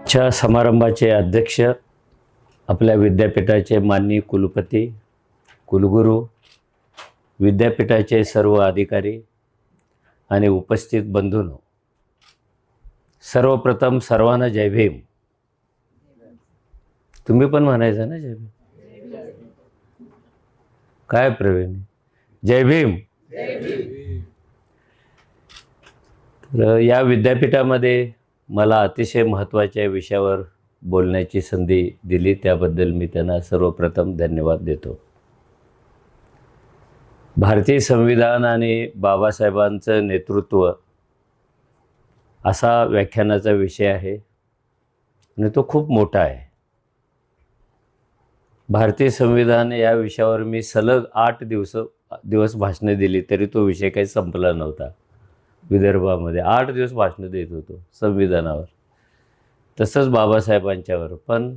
च्या समारंभाचे अध्यक्ष आपल्या विद्यापीठाचे माननीय कुलपती, कुलगुरू, विद्यापीठाचे सर्व अधिकारी आणि उपस्थित बंधूंनो, सर्वप्रथम सर्वांना जय भीम. तुम्ही पण म्हणायचं ना जय भीम. काय प्रवीण, जय भीम. तर या विद्यापीठामध्ये मला अतिशय महत्त्वाच्या विषयावर बोलण्याची संधी दिली, त्याबद्दल मी त्यांना सर्वप्रथम धन्यवाद देतो. भारतीय संविधान आणि बाबासाहेबांचं नेतृत्व असा व्याख्यानाचा विषय आहे आणि तो खूप मोठा आहे. भारतीय संविधान या विषयावर मी सलग 8 दिवस भाषणे दिली तरी तो विषय काही संपला नव्हता. विदर्भामध्ये 8 दिवस भाषणं देत होतो संविधानावर, तसंच बाबासाहेबांच्यावर. पण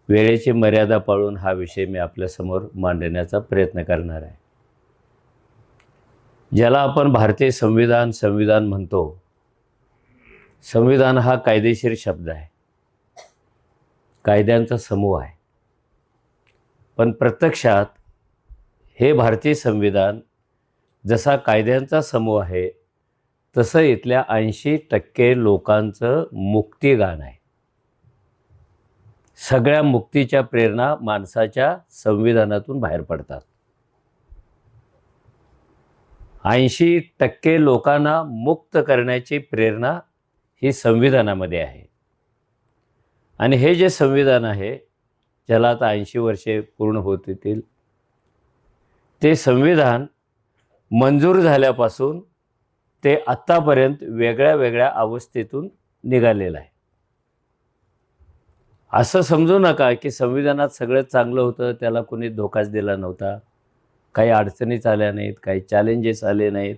वेळेची मर्यादा पाळून हा विषय मी आपल्यासमोर मांडण्याचा प्रयत्न करणार आहे. ज्याला आपण भारतीय संविधान म्हणतो, संविधान हा कायदेशीर शब्द आहे, कायद्यांचा समूह आहे. पण प्रत्यक्षात हे भारतीय संविधान जसा कायद्यांचा समूह आहे तसं इथल्या 80% लोकांचं मुक्तिगान आहे. सगळ्या मुक्तीच्या प्रेरणा माणसाच्या संविधानातून बाहेर पडतात. 80% लोकांना मुक्त करण्याची प्रेरणा ही संविधानामध्ये आहे. आणि हे जे संविधान आहे, ज्याला आता 80 वर्षे पूर्ण होत येतील, ते संविधान मंजूर झाल्यापासून ते आत्तापर्यंत वेगळ्या वेगळ्या अवस्थेतून निघालेलं आहे. असं समजू नका की संविधानात सगळं चांगलं होतं, त्याला कोणी धोकाच दिला नव्हता, काही अडचणीच आल्या नाहीत, काही चॅलेंजेस आले नाहीत.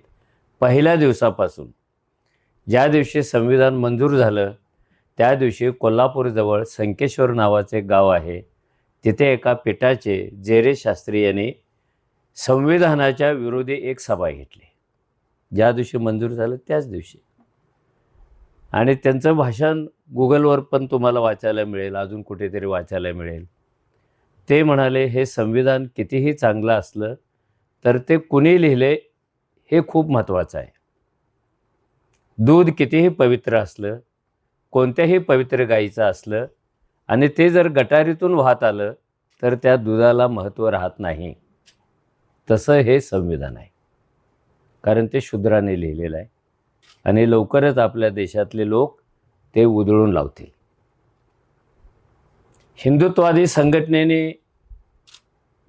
पहिल्या दिवसापासून, ज्या दिवशी संविधान मंजूर झालं त्या दिवशी कोल्हापूरजवळ संकेश्वर नावाचे गाव आहे, तिथे एका पीठाचे जेरे शास्त्री यांनी संविधानाच्या विरोधी एक सभा घेतली. ज्या दिवशी मंजूर झालं त्याच दिवशी. आणि त्यांचं भाषण गुगलवर पण तुम्हाला वाचायला मिळेल, अजून कुठेतरी वाचायला मिळेल. ते म्हणाले, हे संविधान कितीही चांगलं असलं तर ते कुणी लिहिले हे खूप महत्त्वाचं आहे. दूध कितीही पवित्र असलं, कोणत्याही पवित्र गाईचं असलं, आणि ते जर गटारीतून वाहत आलं तर त्या दुधाला महत्त्व राहत नाही. तसं हे संविधान आहे, कारण ते शूद्राने लिहिलेलं आहे आणि लवकरच आपल्या देशातले लोक ते उधळून लावतील. हिंदुत्ववादी संघटनेने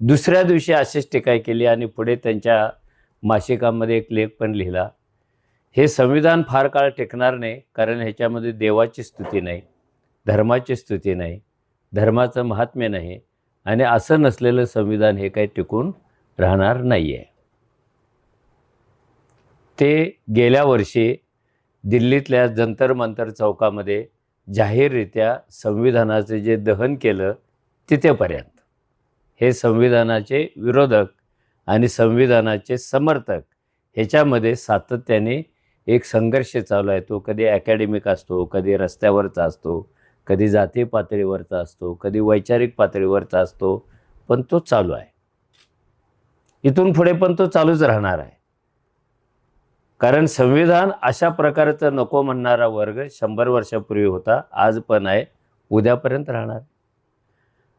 दुसऱ्या दिवशी अशीच टीका केली आणि पुढे त्यांच्या मासिकामध्ये एक लेख पण लिहिला, हे संविधान फार काळ टिकणार नाही, कारण ह्याच्यामध्ये देवाची स्तुती नाही, धर्माची स्तुती नाही, धर्माचं महात्म्य नाही, आणि असं नसलेलं संविधान हे काही टिकून राहणार नाही आहे. ते गेल्या वर्षी दिल्लीतल्या जंतर मंतर चौकामध्ये जाहीररित्या संविधानाचे जे दहन केलं तिथेपर्यंत हे संविधानाचे विरोधक आणि संविधानाचे समर्थक ह्याच्यामध्ये सातत्याने एक संघर्ष चालू आहे. तो कधी अकॅडमिक असतो, कधी रस्त्यावरचा असतो, कधी जाती पातळीवरचा असतो, कधी वैचारिक पातळीवरचा असतो, पण तो चालू आहे. इथून पुढे पण तो चालूच राहणार आहे. कारण संविधान अशा प्रकारचं नको म्हणणारा वर्ग 100 वर्षापूर्वी होता, आज पण आहे, उद्यापर्यंत राहणार.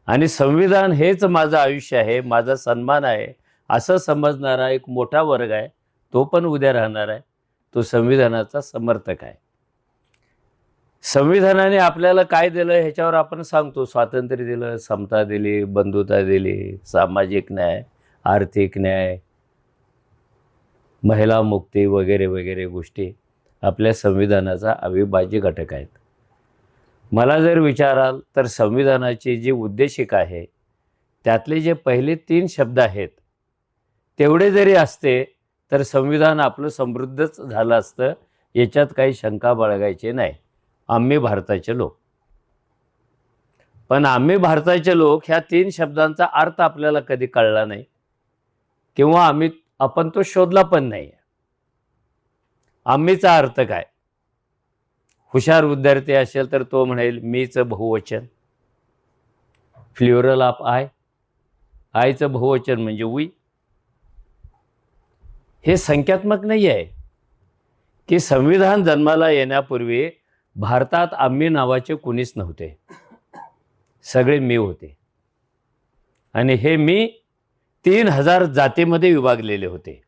आणि संविधान हेच माझं आयुष्य आहे, माझा सन्मान आहे असं समजणारा एक मोठा वर्ग आहे, तो पण उद्या राहणार आहे. तो संविधानाचा समर्थक आहे. संविधानाने आपल्याला काय दिलं ह्याच्यावर आपण सांगतो. स्वातंत्र्य दिलं, समता दिली, बंधुता दिली, सामाजिक न्याय, आर्थिक न्याय, महिला मुक्ती वगैरे वगैरे गोष्टी आपल्या संविधानाचा अविभाज्य घटक आहेत. मला जर विचाराल तर संविधानाची जी उद्देशिका आहे त्यातले जे पहिले 3 शब्द आहेत तेवढे जरी असते तर संविधान आपलं समृद्धच झालं असतं, याच्यात काही शंका बाळगायची नाही. आम्ही भारताचे लोक. पण आम्ही भारताचे लोक ह्या 3 शब्दांचा अर्थ आपल्याला कधी कळला नाही किंवा आपण तो शोधला पण नाही. आम्हीचा अर्थ काय? हुशार विद्यार्थी असेल तर तो म्हणेल मीचं बहुवचन, फ्ल्युरल ऑफ आय, आयचं बहुवचन म्हणजे वी. हे संख्यात्मक नाही आहे की संविधान जन्माला येण्यापूर्वी भारतात आम्ही नावाचे कुणीच नव्हते, सगळे मी होते. आणि हे मी 3000 जातीमध्ये विभागलेले होते,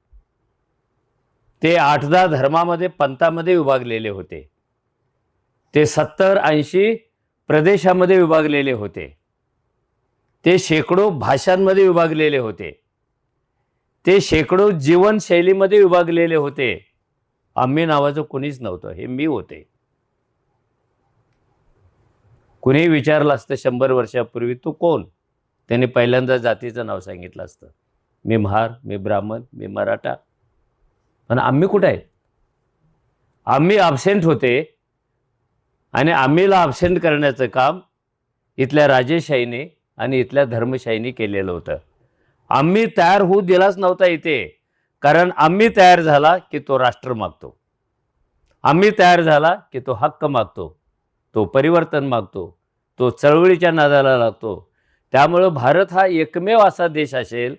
ते 8-10 धर्मामध्ये पंथामध्ये विभागलेले होते, ते 70-80 प्रदेशामध्ये विभागलेले होते, ते शेकडो भाषांमध्ये विभागलेले होते, ते शेकडो जीवनशैलीमध्ये विभागलेले होते. आम्ही नावाचं कोणीच नव्हतं, हे मी होते. कुणीही विचारलं असतं 100 वर्षापूर्वी तू कोण, त्याने पहिल्यांदा जातीचं नाव सांगितलं असतं, मी महार, मी ब्राह्मण, मी मराठा. पण आम्ही कुठे आहे? आम्ही ॲब्सेंट होते आणि आम्हीला ॲब्सेंट करण्याचं काम इथल्या राजेशाहीने आणि इथल्या धर्मशाहीने केलेलं होतं. आम्ही तयार होऊ दिलाच नव्हता इथे, कारण आम्ही तयार झाला की तो राष्ट्र मागतो, आम्ही तयार झाला की तो हक्क मागतो, तो परिवर्तन मागतो, तो चळवळीच्या नादाला लागतो. त्यामुळं भारत हा एकमेव असा देश असेल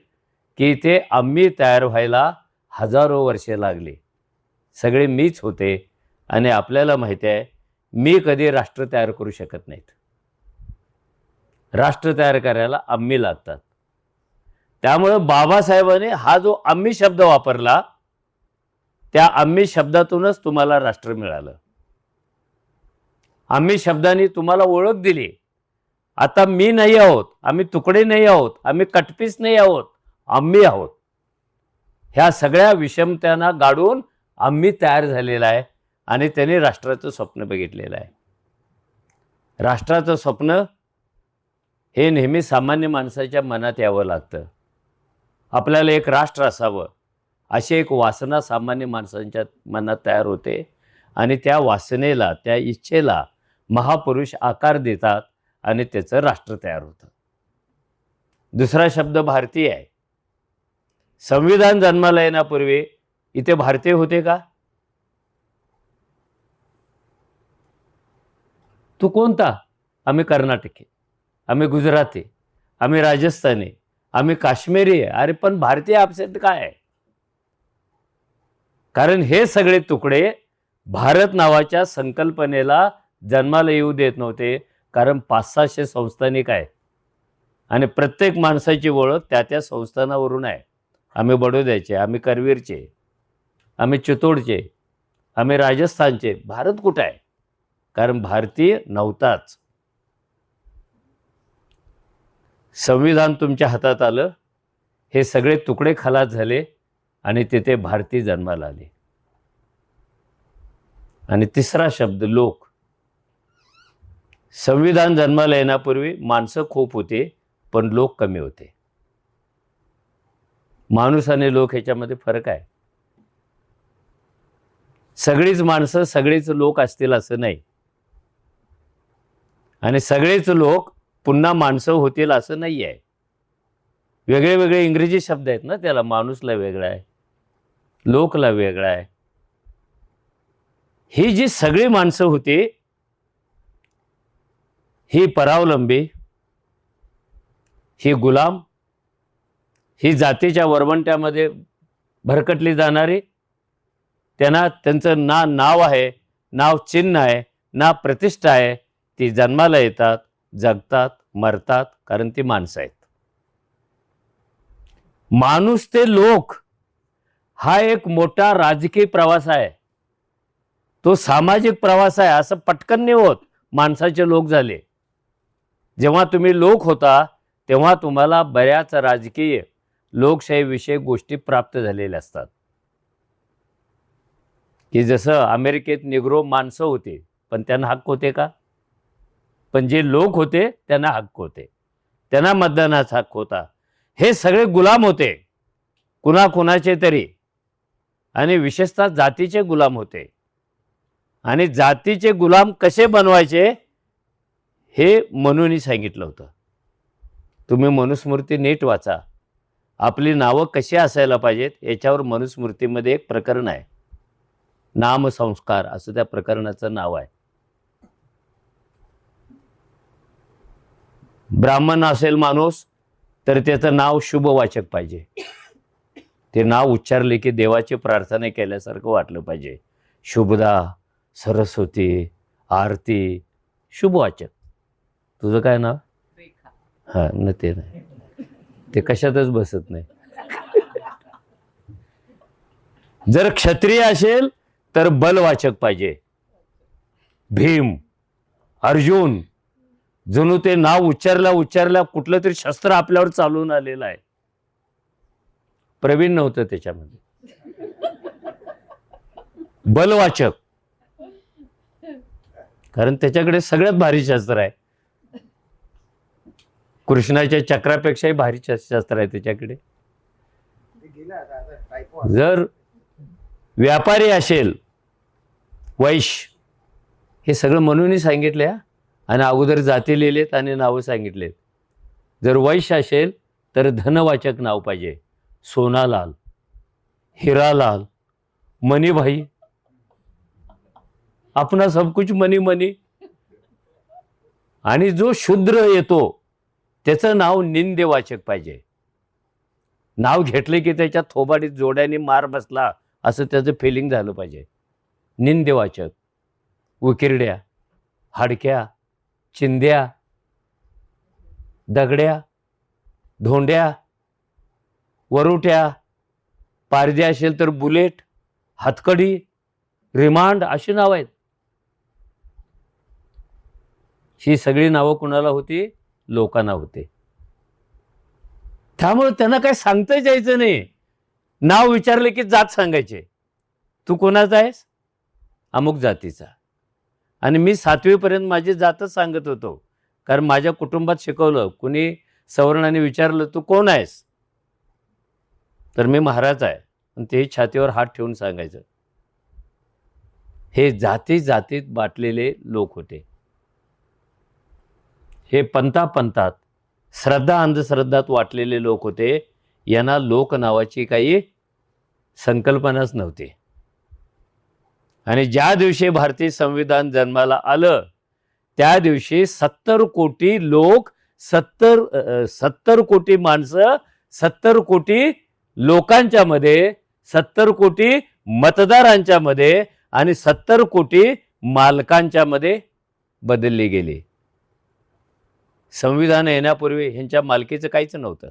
की इथे आम्ही तयार व्हायला हजारो वर्षे लागली. सगळे मीच होते. आणि आपल्याला माहिती आहे मी कधी राष्ट्र तयार करू शकत नाहीत, राष्ट्र तयार करायला आम्ही लागतात. त्यामुळं बाबासाहेबांनी हा जो आम्ही शब्द वापरला, त्या आम्ही शब्दातूनच तुम्हाला राष्ट्र मिळालं. आम्ही शब्दाने तुम्हाला ओळख दिली. आता मी नाही आहोत, आम्ही तुकडे नाही आहोत, आम्ही कटपीस नाही आहोत, आम्ही आहोत. ह्या सगळ्या विषमतांना गाडून आम्ही तयार झालेला आहे आणि त्यांनी राष्ट्राचं स्वप्न बघितलेलं आहे. राष्ट्राचं स्वप्न हे नेहमी सामान्य माणसाच्या मनात यावं लागतं. आपल्याला एक राष्ट्र असावं अशी एक वासना सामान्य माणसांच्या मनात तयार होते आणि त्या वासनेला, त्या इच्छेला महापुरुष आकार देतात आणि त्याचं राष्ट्र तयार होतं. दुसरा शब्द भारतीय आहे. संविधान जन्माला येण्यापूर्वी इथे भारतीय होते का? तू कोणता? आम्ही कर्नाटकी, आम्ही गुजराती, आम्ही राजस्थानी, आम्ही काश्मीरी आहे. अरे पण भारतीय ॲब्सेंट काय आहे? कारण हे सगळे तुकडे भारत नावाच्या संकल्पनेला जन्माला येऊ देत नव्हते. कारण 500-600 संस्थानिक आहे आणि प्रत्येक माणसाची ओळख त्या त्या संस्थानावरून आहे. आम्ही बडोद्याचे, आम्ही करवीरचे, आम्ही चितोडचे, आम्ही राजस्थानचे. भारत कुठं आहे? कारण भारतीय नव्हताच. संविधान तुमच्या हातात आलं, हे सगळे तुकडे खलास झाले आणि तिथे भारतीय जन्माला आले. आणि तिसरा शब्द लोक. संविधान जन्माला येण्यापूर्वी माणसं खूप होते पण लोक कमी होते. माणूस आणि लोक ह्याच्यामध्ये फरक आहे. सगळीच माणसं सगळेच लोक असतील असं नाही आणि सगळेच लोक पुन्हा माणसं होतील असं नाही आहे. वेगळे वेगळे इंग्रजी शब्द आहेत ना त्याला. माणूसला वेगळा आहे, लोकला वेगळा आहे. ही जी सगळी माणसं होती ही परावलंबी, ही गुलाम, ही जातीच्या वरवंट्यामध्ये भरकटली जाणारी, त्यांना त्यांचं ना नाव आहे, नाव चिन्ह आहे, ना प्रतिष्ठा आहे. ती जन्माला येतात, जगतात, मरतात, कारण ती माणसं आहेत. माणूस ते लोक हा एक मोठा राजकीय प्रवास आहे, तो सामाजिक प्रवास आहे. असं पटकन नाही होत माणसाचे लोक झाले. जेव्हा तुम्ही लोक होता तेव्हा तुम्हाला बऱ्याच राजकीय लोकशाहीविषयक गोष्टी प्राप्त झालेल्या असतात. की जसं अमेरिकेत निग्रो माणसं होते पण त्यांना हक्क होते का? पण जे लोक होते त्यांना हक्क होते, त्यांना मतदानाचा हक्क होता. हे सगळे गुलाम होते कुणाकुणाचे तरी, आणि विशेषतः जातीचे गुलाम होते. आणि जातीचे गुलाम कसे बनवायचे हे मनूंनी सांगितलं होतं. तुम्ही मनुस्मृती नीट वाचा. आपली नावं कशी असायला पाहिजेत याच्यावर मनुस्मृतीमध्ये एक प्रकरण आहे, नामसंस्कार असं त्या प्रकरणाचं नाव आहे. ब्राह्मण असेल माणूस तर त्याचं नाव शुभवाचक पाहिजे. ते नाव उच्चारले की देवाची प्रार्थना केल्यासारखं वाटलं पाहिजे. शुभदा, सरस्वती, आरती, शुभवाचक. तुझं काय नाव? हां, न ते नाही, ते कशातच बसत नाही. जर क्षत्रिय असेल तर बलवाचक पाहिजे. भीम, अर्जुन, जणू ते नाव उच्चारल्या कुठलं तरी शस्त्र आपल्यावर चालून आलेलं आहे. प्रवीण नव्हतं त्याच्यामध्ये. बलवाचक, कारण त्याच्याकडे सगळ्यात भारी शस्त्र आहे. कृष्णाच्या चक्रापेक्षाही भारी शस्त्र आहे त्याच्याकडे. जर व्यापारी असेल, वैश्य, हे सगळं म्हणूनही सांगितले आणि अगोदर जाती लिहिलेत आणि नावं सांगितलेत. जर वैश्य असेल तर धनवाचक नाव पाहिजे. सोनालाल, हिरालाल, मणिभाई, अपना सब कुछ मनी मनी. आणि जो शूद्र येतो त्याचं नाव निंदेवाचक पाहिजे. नाव घेतले की त्याच्या थोबाडीत जोड्याने मार बसला असं त्याचं फिलिंग झालं पाहिजे. निंदेवाचक. उकिरड्या, हाडक्या, चिंद्या, दगड्या, धोंड्या, वरुट्या, पारद्या असेल तर बुलेट, हातकडी, रिमांड अशी नाव आहेत. ही सगळी नावं कुणाला होती? लोकांना होते. त्यामुळे त्यांना काय सांगताच यायचं नाही. नाव विचारले की जात सांगायचे. तू कोणाचा आहेस? अमुक जातीचा. आणि मी 7वी पर्यंत माझी जातच सांगत होतो, कारण माझ्या कुटुंबात शिकवलं. कुणी सवर्णाने विचारलं तू कोण आहेस, तर मी महाराज आहे, आणि ते छातीवर हात ठेवून सांगायचं. हे जाती जातीत बाटलेले लोक होते. हे पंथात श्रद्धा अंधश्रद्धात वाटलेले लोक होते. यांना लोक नावाची काही संकल्पनाच नव्हती. आणि ज्या दिवशी भारतीय संविधान जन्माला आलं त्या दिवशी 70 कोटी लोक, 70 कोटी माणसं, 70 कोटी लोकांच्या मध्ये, 70 कोटी मतदारांच्या मध्ये आणि 70 कोटी मालकांच्या मध्ये बदलली गेली. संविधान येण्यापूर्वी ह्यांच्या मालकीचं काहीच नव्हतं.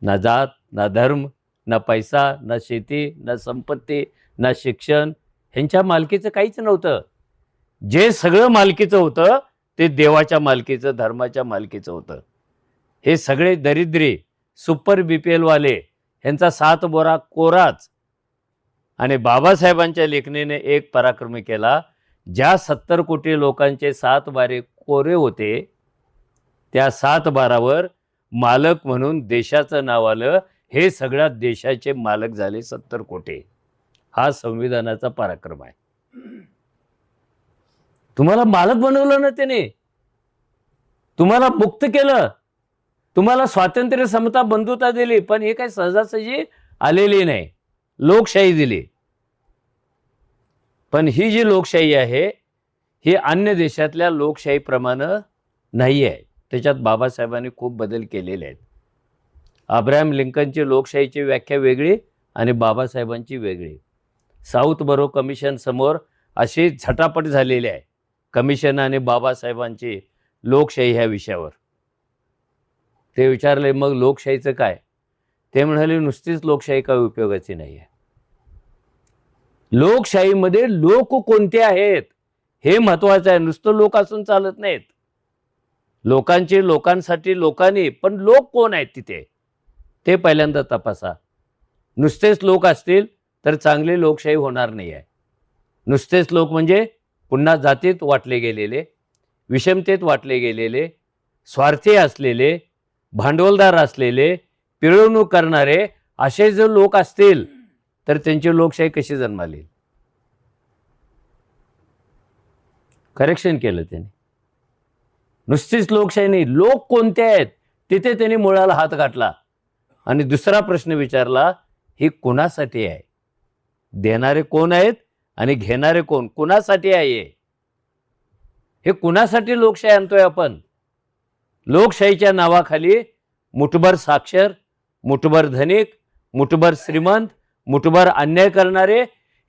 ना जात, ना धर्म, ना पैसा, ना शेती, ना संपत्ती, ना शिक्षण. ह्यांच्या मालकीचं काहीच नव्हतं. जे सगळं मालकीचं होतं ते देवाच्या मालकीचं, धर्माच्या मालकीचं होतं. हे सगळे दरिद्री सुपर BPL वाले, ह्यांचा 7 बोरा कोराच. आणि बाबासाहेबांच्या लेखणीने एक पराक्रम केला. ज्या 70 कोटी लोकांचे 7 बारे कोरे होते, त्या 7 बारावर मालक म्हणून देशाचं नाव आलं. हे सगळ्या देशाचे मालक झाले 70 कोटी. हा संविधानाचा पराक्रम आहे. तुम्हाला मालक बनवलं ना त्याने, तुम्हाला मुक्त केलं, तुम्हाला स्वातंत्र्य, समता, बंधुता दिली. पण हे काही सहजासहजी आलेली नाही. लोकशाही दिली. पण ही जी लोकशाही आहे ही अन्य देशातल्या लोकशाहीप्रमाणे नाही आहे. त्याच्यात बाबासाहेबांनी खूप बदल केलेले आहेत. अब्राहम लिंकनची लोकशाहीची व्याख्या वेगळी आणि बाबासाहेबांची वेगळी. साऊथ बरो कमिशन समोर अशी झटापट झालेली आहे, कमिशन आणि बाबासाहेबांची लोकशाही ह्या विषयावर. ते विचारले मग लोकशाहीचं काय? ते म्हणाले नुसतीच लोकशाही काही उपयोगाची नाही आहे. लोकशाहीमध्ये लोक कोणते आहेत हे महत्वाचं आहे. नुसतं लोक असून चालत नाहीत. लोकांचे, लोकांसाठी लोकांनी, पण लोक कोण आहेत तिथे ते पहिल्यांदा तपासा. नुसतेच लोक असतील तर चांगली लोकशाही होणार नाही आहे. नुसतेच लोक म्हणजे पुन्हा जातीत वाटले गेलेले, विषमतेत वाटले गेलेले, स्वार्थी असलेले, भांडवलदार असलेले, पिळवणूक करणारे असे जर लोक असतील तर त्यांची लोकशाही कशी जन्माली? करेक्शन केलं त्यांनी. नुसतीच लोकशाही नाही, लोक कोणते आहेत तिथे त्यांनी मुळाला हात घातला. आणि दुसरा प्रश्न विचारला, ही कुणासाठी आहे? देणारे कोण आहेत आणि घेणारे कोण? कुणासाठी आहे? हे कुणासाठी लोकशाही आणतोय आपण? लोकशाहीच्या नावाखाली मुठभर साक्षर, मुठभर धनिक, मुठभर श्रीमंत, मुठभर अन्याय करणारे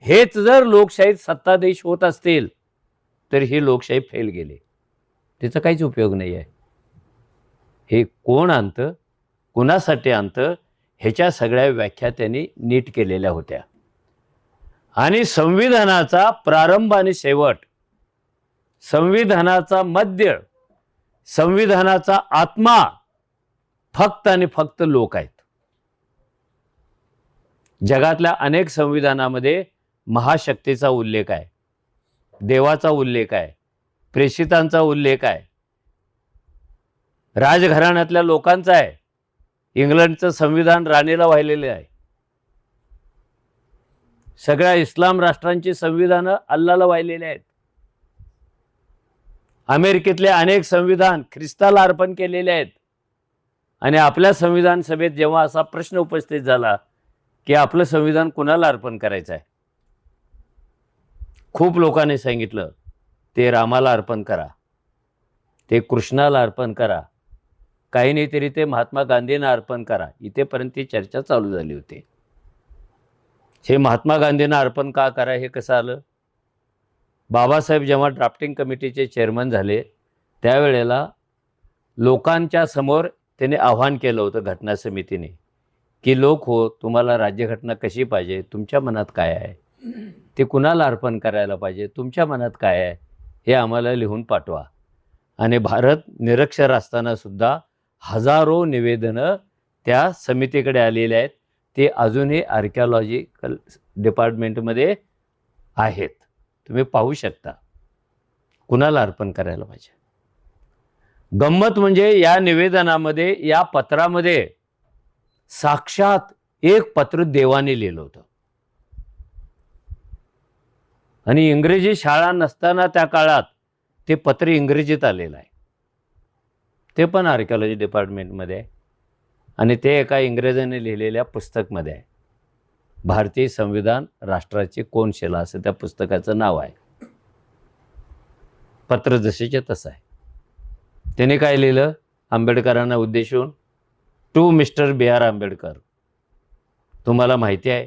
हेच जर लोकशाहीत सत्ताधीश होत असतील तर ही लोकशाही फेल गेली. त्याचा काहीच उपयोग नाही आहे. हे कोण आणतं, कुणासाठी आणतं, ह्याच्या सगळ्या व्याख्या त्यांनी नीट केलेल्या होत्या. आणि संविधानाचा प्रारंभ आणि शेवट, संविधानाचा मध्य, संविधानाचा आत्मा फक्त आणि फक्त लोक आहेत. जगातल्या अनेक संविधानामध्ये महाशक्तीचा उल्लेख आहे, देवाचा उल्लेख आहे, प्रेषितांचा उल्लेख आहे, राजघराण्यातल्या लोकांचा आहे. इंग्लंडचं संविधान राणीला वाहिलेलं आहे. सगळ्या इस्लाम राष्ट्रांची संविधानं अल्लाला वाहिलेली आहेत. अमेरिकेतले अनेक संविधान ख्रिस्ताला अर्पण केलेले आहेत. आणि आपल्या संविधान सभेत जेव्हा असा प्रश्न उपस्थित झाला की आपलं संविधान कुणाला अर्पण करायचं आहे, खूप लोकांनी सांगितलं ते रामाला अर्पण करा, ते कृष्णाला अर्पण करा, काही नाही तरी ते महात्मा गांधींना अर्पण करा. इथेपर्यंत ती चर्चा चालू झाली होती. हे महात्मा गांधींना अर्पण का करा हे कसं आलं? बाबासाहेब जेव्हा ड्राफ्टिंग कमिटीचे चेअरमन झाले त्यावेळेला लोकांच्या समोर त्याने आव्हान केलं होतं घटना समितीने की लोक हो, तुम्हाला राज्यघटना कशी पाहिजे, तुमच्या मनात काय आहे, ते कुणाला अर्पण करायला पाहिजे, तुमच्या मनात काय आहे हे आम्हाला लिहून पाठवा. आणि भारत निरक्षर असताना सुद्धा हजारो निवेदनं त्या समितीकडे आलेले आहेत. ते अजूनही आर्किओलॉजिकल डिपार्टमेंटमध्ये आहेत, तुम्ही पाहू शकता कुणाला अर्पण करायला पाहिजे. गंमत म्हणजे या निवेदनामध्ये, या पत्रामध्ये साक्षात एक पत्र देवाने लिहिलं होतं. आणि इंग्रजी शाळा नसताना त्या काळात ते पत्र इंग्रजीत आलेलं आहे. ते पण आर्किओलॉजी डिपार्टमेंटमध्ये आहे. आणि ते एका इंग्रजाने लिहिलेल्या पुस्तकमध्ये आहे. भारतीय संविधान राष्ट्राची कोनशिला असं त्या पुस्तकाचं नाव आहे. पत्र जसेचे तसं आहे. त्याने काय लिहिलं आंबेडकरांना उद्देशून? To mister B R Ambedkar, तुम्हाला माहिती आहे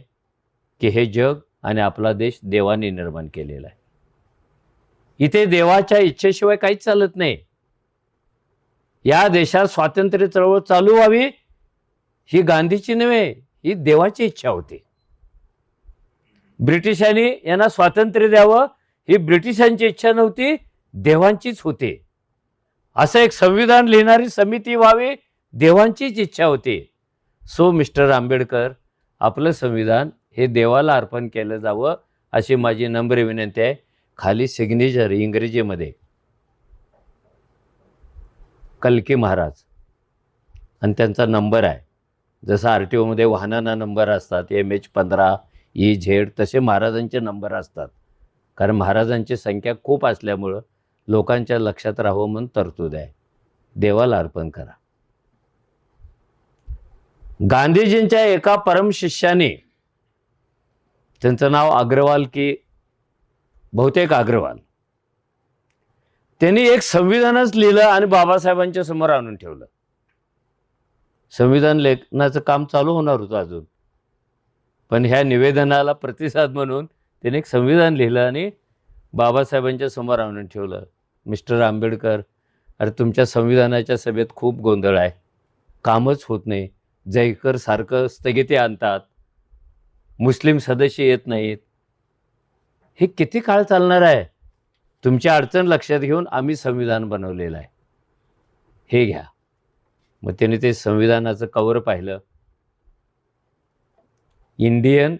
की हे जग आणि आपला देश देवाने निर्माण केलेला आहे. इथे देवाच्या इच्छेशिवाय काहीच चालत नाही. या देशात स्वातंत्र्य चळवळ चालू व्हावी ही गांधीची नव्हे, ही देवाची इच्छा होती. ब्रिटिशांनी यांना स्वातंत्र्य द्यावं ही ब्रिटिशांची इच्छा नव्हती, देवांचीच होती. असं एक संविधान लिहिणारी समिती व्हावी देवांचीच इच्छा होती. सो मिस्टर आंबेडकर, आपलं संविधान हे देवाला अर्पण केलं जावं अशी माझी नम्र विनंती आहे. खाली सिग्नेचर इंग्रजीमध्ये कल्की महाराज आणि त्यांचा नंबर आहे. जसा RTO मध्ये वाहनांना नंबर असतात MH15 EZ, तसे महाराजांचे नंबर असतात. कारण महाराजांची संख्या खूप असल्यामुळं लोकांच्या लक्षात राहावं म्हणून तरतूद आहे. देवाला अर्पण करा. गांधीजींच्या एका परमशिष्याने, त्यांचं नाव अग्रवाल की बहुतेक अग्रवाल, त्यांनी एक संविधानच लिहिलं आणि बाबासाहेबांच्या समोर आणून ठेवलं. संविधान लेखनाचं काम चालू होणार होतं अजून, पण ह्या निवेदनाला प्रतिसाद म्हणून त्याने एक संविधान लिहिलं आणि बाबासाहेबांच्या समोर आणून ठेवलं. मिस्टर आंबेडकर, अरे तुमच्या संविधानाच्या सभेत खूप गोंधळ आहे, कामच होत नाही, जयकर सारखं स्थगिती आणतात, मुस्लिम सदस्य येत नाहीत, हे किती काळ चालणार आहे? तुमची अडचण लक्षात घेऊन आम्ही संविधान बनवलेलं आहे, हे घ्या. मग त्याने ते संविधानाचं कवर पाहिलं. इंडियन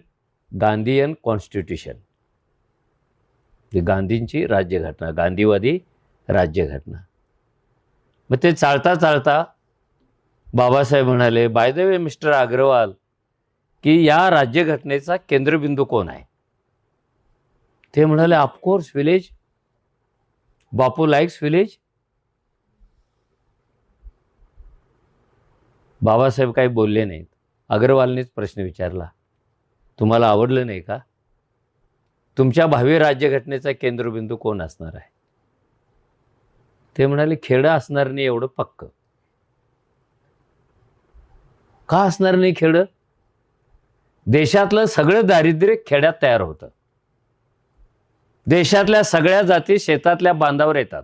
गांधीयन कॉन्स्टिट्यूशन, गांधींची राज्यघटना, गांधीवादी राज्यघटना. मग ते चालता चालता बाबासाहेब म्हणाले, by the way mister Agarwal, की या राज्यघटनेचा केंद्रबिंदू कोण आहे? ते म्हणाले, of course village, Bapu likes village. Babasaheb काही बोलले नाहीत. अग्रवालनेच प्रश्न विचारला, तुम्हाला आवडलं नाही का? तुमच्या भावी राज्यघटनेचा केंद्रबिंदू कोण असणार आहे? ते म्हणाले, खेडं असणार नाही एवढं पक्क. का असणार नाही खेडं? देशातलं सगळं दारिद्र्य खेड्यात तयार होतं. देशातल्या सगळ्या जाती शेतातल्या बांधावर येतात.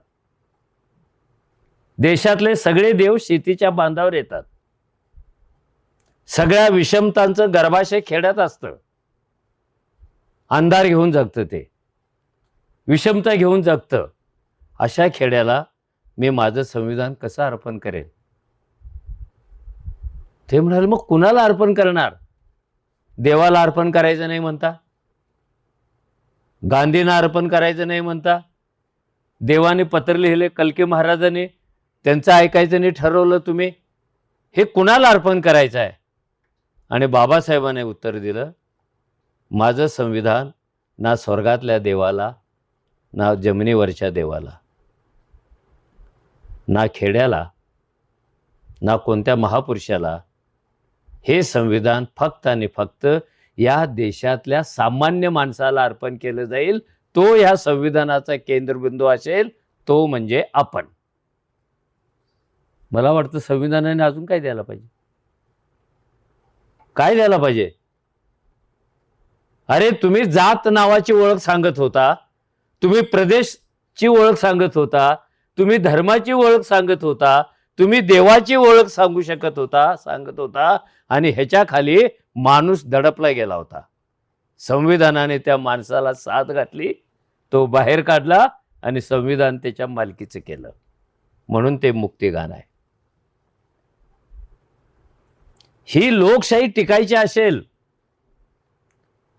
देशातले सगळे देव शेतीच्या बांधावर येतात. सगळ्या विषमतांचं गर्भाशय खेड्यात असतं. अंधार घेऊन जगतं, ते विषमता घेऊन जगतं. अशा खेड्याला मी माझं संविधान कसं अर्पण करेन? ते म्हणाले, मग कुणाला अर्पण करणार? देवाला अर्पण करायचं नाही म्हणता, गांधींना अर्पण करायचं नाही म्हणता, देवाने पत्र लिहिले कलकी महाराजांनी, त्यांचं ऐकायचं नाही ठरवलं तुम्ही, हे कुणाला अर्पण करायचं आहे? आणि बाबासाहेबांनी उत्तर दिलं, माझं संविधान ना स्वर्गातल्या देवाला, ना जमिनीवरच्या देवाला, ना खेड्याला, ना कोणत्या महापुरुषाला, हे संविधान फक्त आणि फक्त या देशातल्या सामान्य माणसाला अर्पण केलं जाईल. तो या संविधानाचा केंद्रबिंदू असेल, तो म्हणजे आपण. मला वाटतं संविधानाने अजून काय द्यायला पाहिजे? काय द्यायला पाहिजे? अरे तुम्ही जात नावाची ओळख सांगत होता, तुम्ही प्रदेशची ओळख सांगत होता, तुम्ही धर्माची ओळख सांगत होता, तुम्ही देवाची ओळख सांगत होता, आणि ह्याच्या खाली माणूस दडपला गेला होता. संविधानाने त्या माणसाला साथ घातली, तो बाहेर काढला आणि संविधान त्याच्या मालकीचं केलं. म्हणून ते मुक्तिगान आहे. ही लोकशाही टिकायची असेल,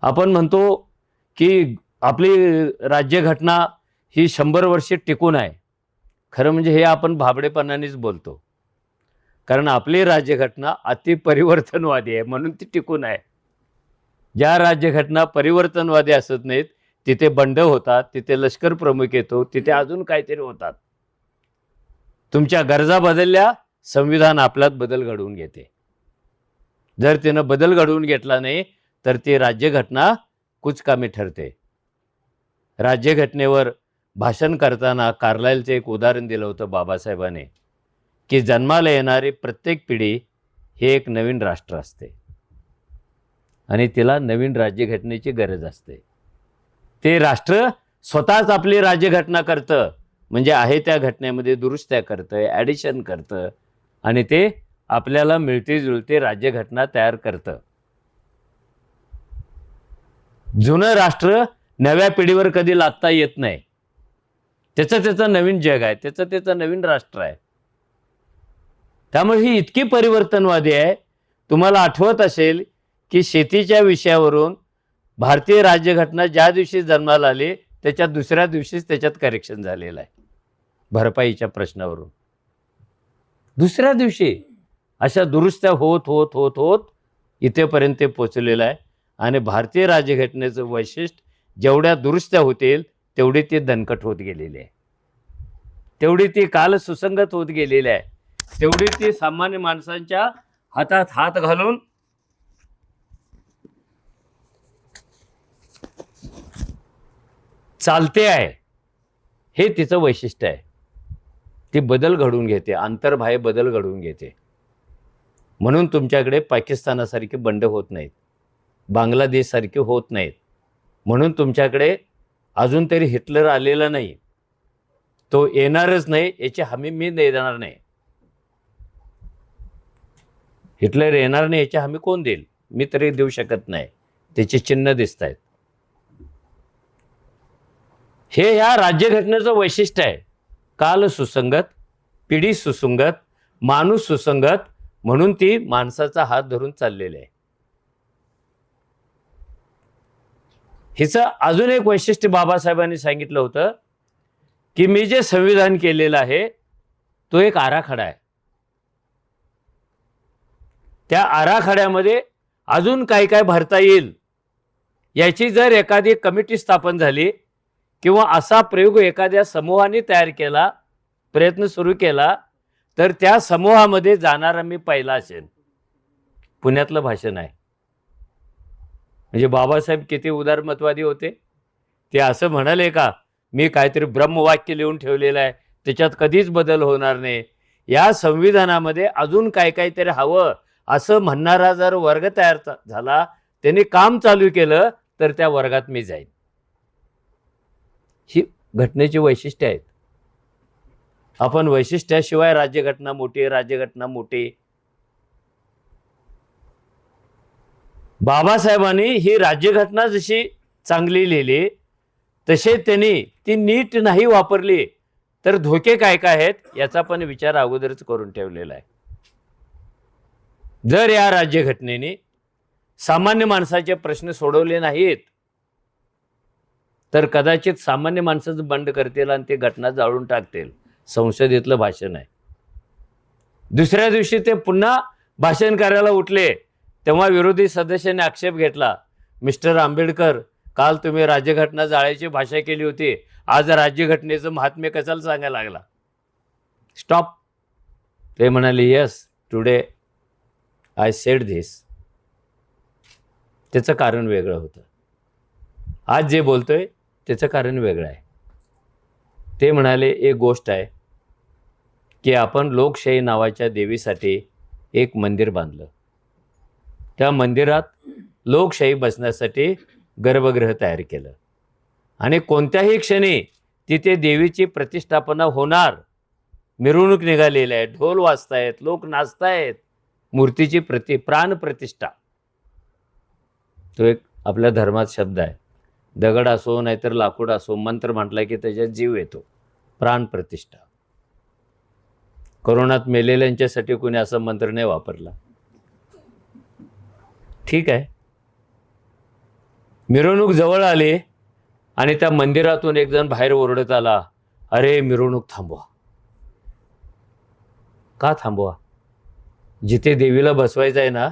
आपण म्हणतो की आपली राज्यघटना ही 100 वर्षे टिकून आहे. खरं म्हणजे हे आपण भाबडेपणानेच बोलतो, कारण आपली राज्यघटना अति परिवर्तनवादी आहे, म्हणून ती टिकून आहे. ज्या राज्यघटना परिवर्तनवादी असत नाहीत, तिथे बंड होतात, तिथे लष्कर प्रमुख येतो, तिथे अजून काहीतरी होतात. तुमच्या गरजा बदलल्या, संविधान आपल्यात बदल घडवून घेते. जर तिनं बदल घडवून घेतला नाही तर ती राज्यघटना कुचकामी ठरते. राज्यघटनेवर भाषण करताना कार्लाइलचं एक उदाहरण दिलं होतं बाबासाहेबांनी, की जन्माला येणारी प्रत्येक पिढी हे एक नवीन राष्ट्र असते आणि तिला नवीन राज्यघटनेची गरज असते. ते राष्ट्र स्वतःच आपली राज्यघटना करतं, म्हणजे आहे त्या घटनेमध्ये दुरुस्त्या करतं, ॲडिशन करतं, आणि ते आपल्याला मिळती जुळती राज्यघटना तयार करतं. जुनं राष्ट्र नव्या पिढीवर कधी लादता येत नाही. त्याचं नवीन जग आहे, त्याचं नवीन राष्ट्र आहे. त्यामुळे ही इतकी परिवर्तनवादी आहे. तुम्हाला आठवत असेल की शेतीच्या विषयावरून भारतीय राज्यघटना ज्या दिवशी जन्माला आली त्याच्या दुसऱ्या दिवशीच त्याच्यात करेक्शन झालेलं आहे, भरपाईच्या प्रश्नावरून. दुसऱ्या दिवशी अशा दुरुस्त्या होत होत होत होत इथेपर्यंत ते पोचलेलं आहे. आणि भारतीय राज्यघटनेचं वैशिष्ट्य, जेवढ्या दुरुस्त्या होतील तेवढी ती दणकट होत गेलेली आहे, तेवढी ती काल सुसंगत होत गेलेली आहे, तेवढी ती सामान्य माणसांच्या हातात हात घालून चालते आहे. हे तिचं वैशिष्ट्य आहे. ती बदल घडवून घेते, अंतर्बाह्य बदल घडवून घेते. म्हणून तुमच्याकडे पाकिस्तानासारखे बंड होत नाहीत, बांगलादेश सारखे होत नाहीत. म्हणून तुमच्याकडे अजून तरी हिटलर आलेला नाही, तो येणारच नाही याची हमी मी देणार नाही. हिटलर येणार नाही याची हमी कोण देईल? मी तरी देऊ शकत नाही. त्याचे चिन्ह दिसत आहेत. हे या राज्यघटनेचं वैशिष्ट्य आहे. काल सुसंगत, पिढी सुसंगत, माणूस सुसंगत, म्हणून ती माणसाचा हात धरून चाललेले आहे. हिचं अजून एक वैशिष्ट्य बाबासाहेबांनी सांगितलं होतं की मी जे संविधान केलेलं आहे तो एक आराखडा आहे. त्या आराखड्यामध्ये अजून काय काय भरता येईल याची जर एखादी कमिटी स्थापन झाली किंवा असा प्रयोग एखाद्या समूहाने तयार केला, प्रयत्न सुरू केला, तर त्या समूहामध्ये जाणारा मी पहिला असेल. पुण्यातलं भाषण आहे. म्हणजे बाबासाहेब किती उदारमतवादी होते. ते असं म्हणाले का मी काहीतरी ब्रह्मवाक्य लिहून ठेवलेलं आहे, त्याच्यात कधीच बदल होणार नाही, या संविधानामध्ये अजून काय काहीतरी हवं असं म्हणणारा जर वर्ग तयार झाला, त्यांनी काम चालू केलं, तर त्या वर्गात मी जाईन. ही घटनेची वैशिष्ट्ये आहेत. आपण वैशिष्ट्याशिवाय राज्यघटना मोठी, राज्यघटना मोठी. बाबासाहेबांनी ही राज्यघटना जशी चांगली लिहिली, तसे त्यांनी ती नीट नाही वापरली तर धोके काय काय आहेत याचा पण विचार अगोदरच करून ठेवलेला आहे. जर या राज्यघटनेने सामान्य माणसाचे प्रश्न सोडवले नाहीत, तर कदाचित सामान्य माणसंच बंड करतील आणि ते घटना जाळून टाकतील. संसदेतलं भाषण आहे. दुसऱ्या दिवशी ते पुन्हा भाषण करायला उठले, तेव्हा विरोधी सदस्यांनी आक्षेप घेतला, मिस्टर आंबेडकर, काल तुम्ही राज्यघटना जाळायची भाषा केली होती, आज राज्यघटनेचं महात्म्य कशाला सांगायला लागला? स्टॉप. ते म्हणाले, yes, today I said this. त्याचं कारण वेगळं होतं. आज जे बोलतोय त्याचं कारण वेगळं आहे. ते म्हणाले, एक गोष्ट आहे की आपण लोकशाही नावाच्या देवीसाठी एक मंदिर बांधलं. त्या मंदिरात लोकशाही बसण्यासाठी गर्भगृह तयार केलं आणि कोणत्याही क्षणी तिथे देवीची प्रतिष्ठापना होणार. मिरवणूक निघालेली आहे, ढोल वाजतायत, लोक नाचतायत, मूर्तीची प्राण प्रतिष्ठा. तो एक आपल्या धर्मात शब्द आहे. दगड असो नाहीतर लाकूड असो, मंत्र म्हटला की त्याच्यात जीव येतो. प्राण प्रतिष्ठा. कोरोनात मेलेल्यांच्यासाठी कोणी असा मंत्र नाही वापरला. ठीक आहे. मिरवणूक जवळ आली आणि त्या मंदिरातून एक जण बाहेर ओरडत आला, अरे मिरवणूक थांबवा. का थांबवा? जिथे देवीला बसवायचं आहे ना,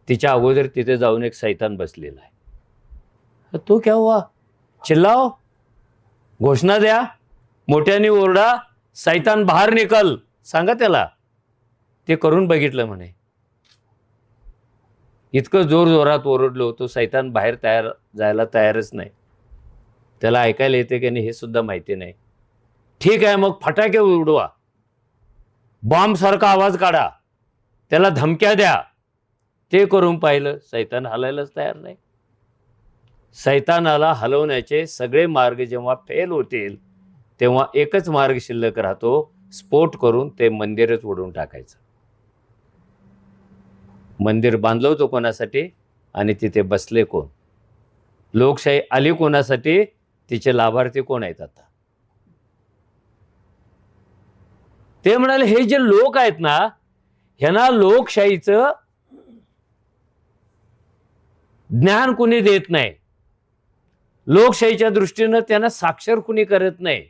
तिच्या अगोदर तिथे जाऊन एक सैतान बसलेला आहे. तो क्या हुआ? चिल्लाओ, घोषणा द्या, मोठ्याने ओरडा, सैतान बाहेर निकल, सांगा त्याला. ते करून बघितलं म्हणे. इतकं जोर जोरात ओरडलो, तो सैतान बाहेर जायला तयारच नाही. त्याला ऐकायला येते की नाही हे सुद्धा माहिती नाही. ठीक आहे, मग फटाके उडवा, बॉम्ब सारखा आवाज काढा, त्याला धमक्या द्या. ते करून पाहिलं, सैतान हलायलाच तयार नाही. सैतानाला हलवण्याचे सगळे मार्ग जेव्हा फेल होतील, तेव्हा एकच मार्ग शिल्लक राहतो, स्फोट करून ते मंदिरच उडवून टाकायचं. मंदिर बांधलं होतं कोणासाठी आणि तिथे बसले कोण? लोकशाही आली कोणासाठी? तिचे लाभार्थी कोण आहेत आता? ते म्हणाले, हे जे लोक आहेत ना, ह्यांना लोकशाहीचं ज्ञान कुणी देत नाही. लोकशाहीच्या दृष्टीनं त्यांना साक्षर कुणी करत नाही.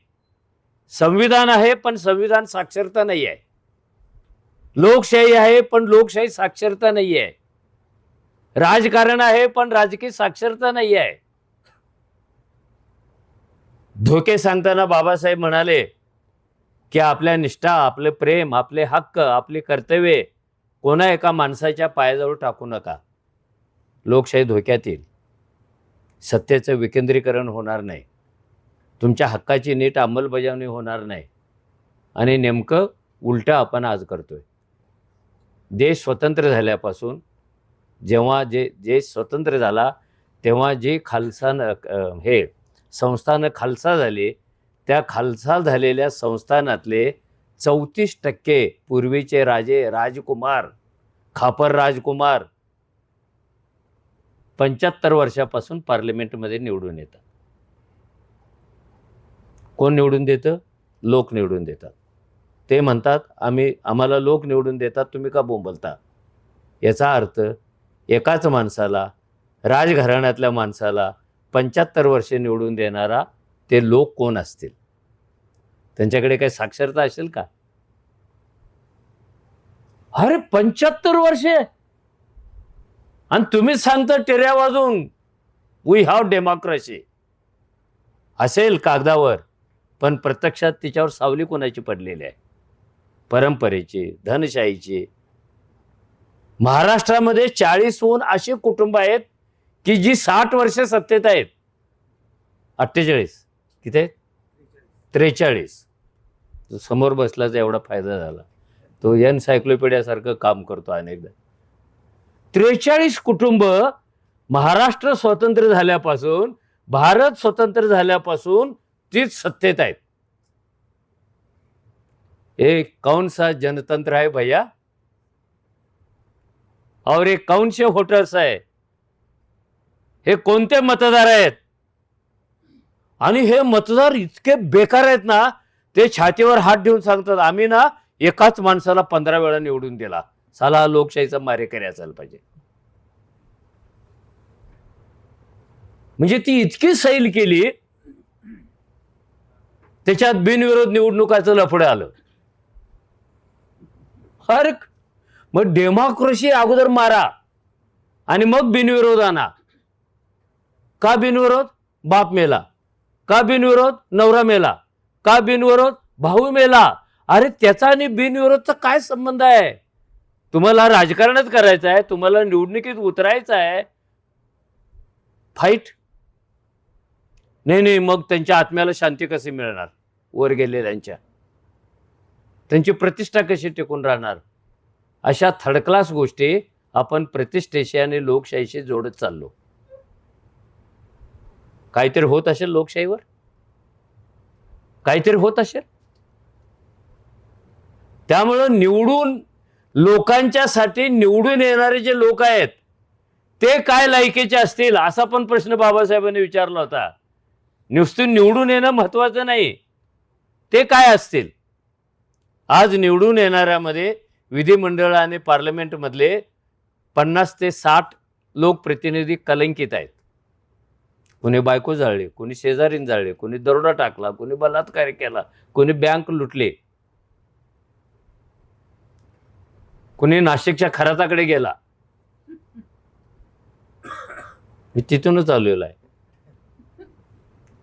संविधान आहे पण संविधान साक्षरता नाही आहे. लोकशाही आहे पण लोकशाही साक्षरता नाही आहे. राजकारण आहे पण राजकीय साक्षरता नाही आहे. धोके सांगताना बाबासाहेब म्हणाले की आपल्या निष्ठा, आपले प्रेम, आपले हक्क, आपली कर्तव्ये कोणा एका माणसाच्या पायाजवळ टाकू नका. लोकशाही धोक्यात येईल. सत्तेचं विकेंद्रीकरण होणार नाही. तुमच्या हक्काची नीट अंमलबजावणी होणार नाही. आणि नेमकं उलटं आपण आज करतोय. देश स्वतंत्र झाल्यापासून जेव्हा जे स्वतंत्र झाला तेव्हा जे हे संस्थानं खालसा झाली, त्या खालसा झालेल्या संस्थानातले 34% पूर्वीचे राजे, राजकुमार, खापर राजकुमार 75 वर्षापासून पार्लमेंटमध्ये निवडून येतात. कोण निवडून देतं? लोक निवडून देतात. ते म्हणतात आम्हाला लोक निवडून देतात, तुम्ही का बोंबलता? याचा अर्थ एकाच माणसाला, राजघराण्यातल्या माणसाला 75 वर्षे निवडून देणारा ते लोक कोण असतील? त्यांच्याकडे काही साक्षरता असेल का? अरे 75 वर्षे आणि तुम्ही सांगता टिऱ्या वाजून वी हॅव डेमोक्रेसी. असेल कागदावर, पण प्रत्यक्षात तिच्यावर सावली कोणाची पडलेली आहे? परंपरेची, धनशाहीची. महाराष्ट्रामध्ये 40हून अशी कुटुंब आहेत की जी 60 वर्ष सत्तेत आहेत. 48 किती आहेत? 43. समोर बसल्याचा एवढा फायदा झाला. तो एनसायक्लोपीडिया सारखं काम करतो अनेकदा. 43 कुटुंब महाराष्ट्र स्वतंत्र झाल्यापासून, भारत स्वतंत्र झाल्यापासून तीच सत्तेत आहेत. ये कौन सा जनतंत्र है भैया? और ये कौन से वोटर्स आहे? हे कोणते मतदार आहेत? आणि हे मतदार इतके बेकार आहेत ना, ते छातीवर हात देऊन सांगतात, आम्ही ना एकाच माणसाला 15 वेळा निवडून दिला, साला लोकशाहीचा मारेकरी असायला पाहिजे. म्हणजे ती इतकी सैल केली, त्याच्यात बिनविरोध निवडणुकाचं लफडं आलं. अरे मग डेमोक्रेसी अगोदर मारा आणि मग बिनविरोध आणा. का बिनविरोध? बाप मेला. का बिनविरोध? नवरा मेला. का बिनविरोध? भाऊ मेला. अरे त्याचा आणि बिनविरोधचा काय संबंध आहे? तुम्हाला राजकारणच करायचं आहे, तुम्हाला निवडणुकीत उतरायचं आहे, फाईट. नाही, मग त्यांच्या आत्म्याला शांती कशी मिळणार? वर गेलेल्यांच्या त्यांची प्रतिष्ठा कशी टिकून राहणार? अशा थर्ड क्लास गोष्टी आपण प्रतिष्ठेशी आणि लोकशाहीशी जोडत चाललो. काहीतरी होत असेल लोकशाहीवर, काहीतरी होत असेल. त्यामुळं निवडून लोकांच्यासाठी निवडून येणारे जे लोक आहेत ते काय लायकीचे असतील असा पण प्रश्न बाबासाहेबांनी विचारला होता. नुसतं निवडून येणं महत्वाचं नाही, ते काय असतील. आज निवडून येणाऱ्यामध्ये विधिमंडळ आणि पार्लमेंट मधले 50 ते 60 लोकप्रतिनिधी कलंकित आहेत. कोणी बायको जाळली, कोणी शेजारीन जाळले, कोणी दरोडा टाकला, कोणी बलात्कार केला, कोणी बँक लुटले, कोणी नाशिकच्या खराताकडे गेला. मी तिथूनच आलेलो आहे.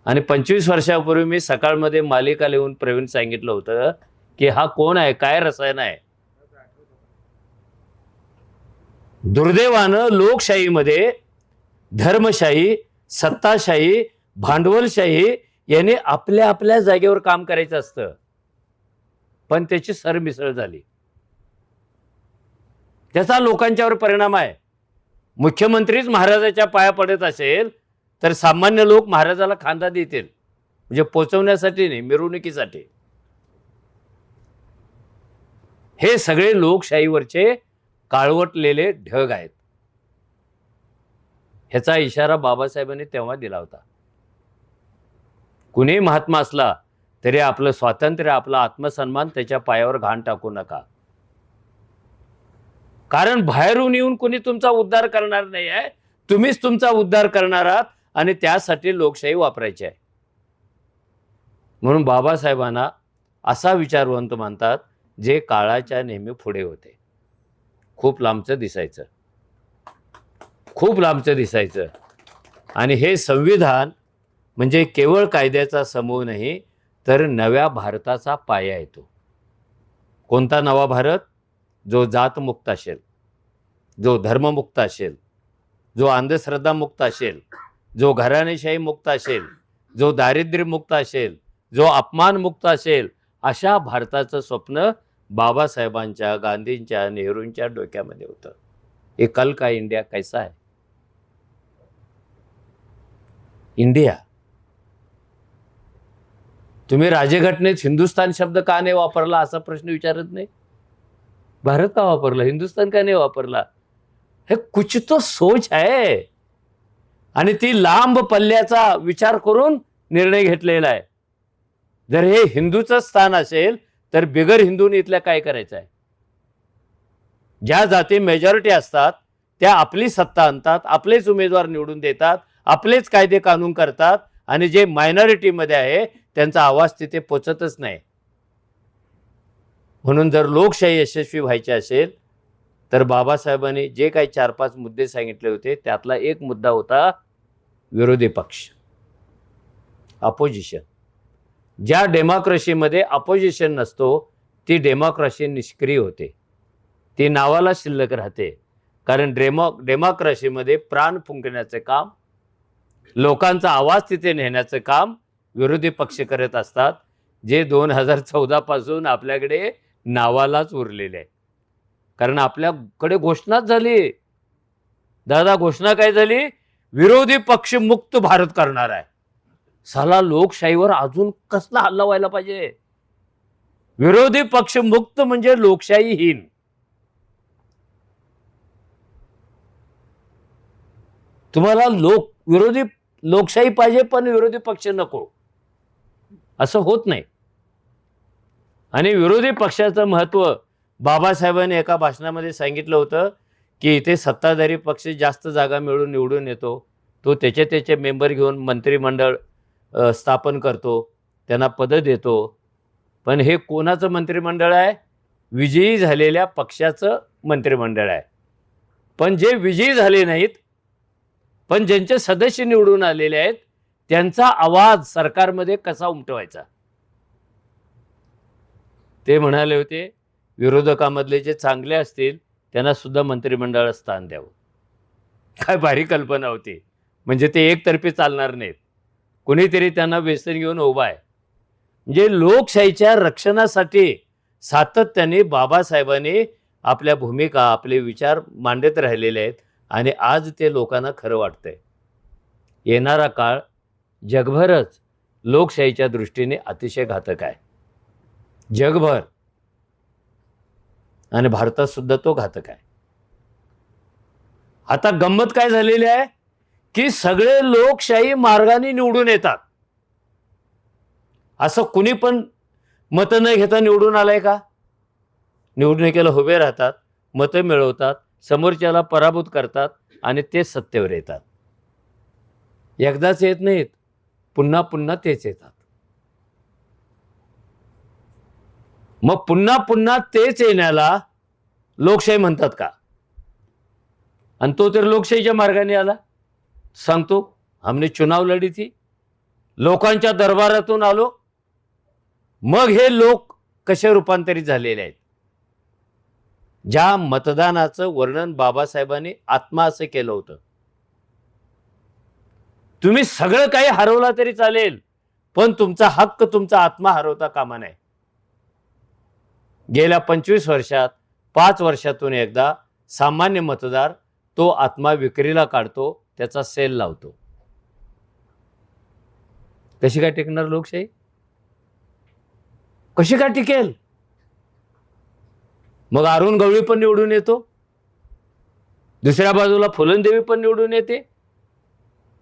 आणि 25 वर्षापूर्वी मी सकाळमध्ये मालिका लिहून प्रवीण सांगितलं होतं की हा कोण आहे, काय रसायन आहे. दुर्दैवानं लोकशाहीमध्ये धर्मशाही, सत्ताशाही, भांडवलशाही यांनी आपल्या आपल्या जागेवर काम करायचं असतं, पण त्याची सरमिसळ झाली. त्याचा लोकांच्यावर परिणाम आहे. मुख्यमंत्रीच महाराजाच्या पाया पडत असेल तर सामान्य लोक महाराजाला खांदा देतील, म्हणजे पोचवण्यासाठी नाही, मिरवणुकीसाठी. हे सगळे लोकशाहीवरचे काळवटलेले ढग आहेत. ह्याचा इशारा बाबासाहेबांनी तेव्हा दिला होता. कुणी महात्मा असला तरी आपलं स्वातंत्र्य, आपला आत्मसन्मान त्याच्या पायावर घाण टाकू नका. कारण बाहेरून येऊन कोणी तुमचा उद्धार करणार नाही आहे, तुम्हीच तुमचा उद्धार करणार आहात आणि त्यासाठी लोकशाही वापरायची आहे. म्हणून बाबासाहेबांना असा विचारवंत मानतात जे काळाच्या नेहमी पुढे होते. खूप लांबचं दिसायचं, खूप लांबचं दिसायचं. आणि हे संविधान म्हणजे केवळ कायद्याचा समूह नाही, तर नव्या भारताचा पाया येतो. कोणता नवा भारत? जो जातमुक्त असेल, जो धर्ममुक्त असेल, जो अंधश्रद्धा मुक्त असेल, जो घराणेशाही मुक्त असेल, जो दारिद्र्य मुक्त असेल, जो अपमान मुक्त असेल, अशा भारताचं स्वप्न बाबासाहेबांच्या, गांधींच्या, नेहरूंच्या डोक्यामध्ये होतं. हे कल का इंडिया कैसा है? इंडिया. तुम्ही राज्यघटनेत हिंदुस्थान शब्द का नाही वापरला असा प्रश्न विचारत नाही. भारत का वापरला, हिंदुस्थान का नाही वापरला? हे कुछ तो सोच आहे. आणि ती लांब पल्ल्याचा विचार करून निर्णय घेतलेला आहे. जर हे हिंदूचं स्थान असेल तर बिगर हिंदूने इथल्या काय करायचं आहे? ज्या जाती मेजॉरिटी असतात त्या आपली सत्ता आणतात, आपलेच उमेदवार निवडून देतात, आपलेच कायदे कानून करतात, आणि जे मायनॉरिटीमध्ये आहे त्यांचा आवाज तिथे पोचतच नाही. म्हणून जर लोकशाही यशस्वी व्हायची असेल तर बाबासाहेबांनी जे काही 4-5 मुद्दे सांगितले होते त्यातला एक मुद्दा होता विरोधी पक्ष, अपोजिशन. ज्या डेमोक्रेसीमध्ये अपोजिशन नसतो ती डेमोक्रेसी निष्क्रिय होते, ती नावाला शिल्लक राहते. कारण डेमोक्रेसीमध्ये प्राण फुंकण्याचे काम, लोकांचा आवाज तिथे नेण्याचं काम विरोधी पक्ष करत असतात, जे 2014 पासून आपल्याकडे नावालाच उरलेले आहे. कारण आपल्याकडे घोषणाच झाली दादा घोषणा काय झाली? विरोधी पक्ष मुक्त भारत करणार आहे. साला लोकशाहीवर अजून कसला हल्ला व्हायला पाहिजे? विरोधी पक्ष मुक्त म्हणजे लोकशाहीहीन. तुम्हाला विरोधी लोकशाही पाहिजे पण विरोधी पक्ष नको, असं होत नाही. आणि विरोधी पक्षाचं महत्व बाबासाहेबांनी एका भाषणामध्ये सांगितलं होतं की इथे सत्ताधारी पक्ष जास्त जागा मिळून निवडून येतो, तो त्याचे मेंबर घेऊन मंत्रिमंडळ स्थापन करतो, त्यांना पदं देतो. पण हे कोणाचं मंत्रिमंडळ आहे? विजयी झालेल्या पक्षाचं मंत्रिमंडळ आहे. पण जे विजयी झाले नाहीत, पण ज्यांचे सदस्य निवडून आलेले आहेत, त्यांचा आवाज सरकारमध्ये कसा उमटवायचा? ते म्हणाले होते विरोधकामधले जे चांगले असतील त्यांना सुद्धा मंत्रिमंडळात स्थान द्यावं. काय भारी कल्पना होती. म्हणजे ते एकतर्फी चालणार नाहीत, कुणीतरी त्यांना व्यसन घेऊन उभा आहे. म्हणजे लोकशाहीच्या रक्षणासाठी सातत्याने बाबासाहेबांनी आपल्या भूमिका, आपले विचार मांडत राहिलेले आहेत आणि आज ते लोकांना खरं वाटतंय. येणारा काळ जगभरच लोकशाहीच्या दृष्टीने अतिशय घातक आहे, जगभर, आणि भारतात सुद्धा तो घातक आहे. आता गंमत काय झालेली आहे की सगळे लोकशाही मार्गाने निवडून येतात. असं कुणी पण मतं न घेता निवडून आलंय का? निवडणुकीला उभे राहतात, मतं मिळवतात, समोरच्याला पराभूत करतात आणि ते सत्तेवर येतात. एकदाच येत नाहीत, पुन्हा पुन्हा तेच येतात. मग पुन्हा पुन्हा तेच येण्याला लोकशाही म्हणतात का? आणि तो तर लोकशाहीच्या मार्गाने आला. सांगतो, हमने चुनाव लढी थी, लोकांच्या दरबारातून आलो. मग हे लोक कसे रूपांतरित झालेले आहेत? ज्या मतदानाचं वर्णन बाबासाहेबांनी आत्मा असं केलं होतं. तुम्ही सगळं काही हरवला तरी चालेल, पण तुमचा हक्क, तुमचा आत्मा हरवता कामा नये. गेल्या 25 वर्षात 5 वर्षातून एकदा सामान्य मतदार तो आत्मा विक्रीला काढतो, त्याचा सेल लावतो. कशी काय टिकणार लोकशाही? कशी काय टिकेल? मग अरुण गवळी पण निवडून येतो, दुसऱ्या बाजूला फुलनदेवी पण निवडून येते,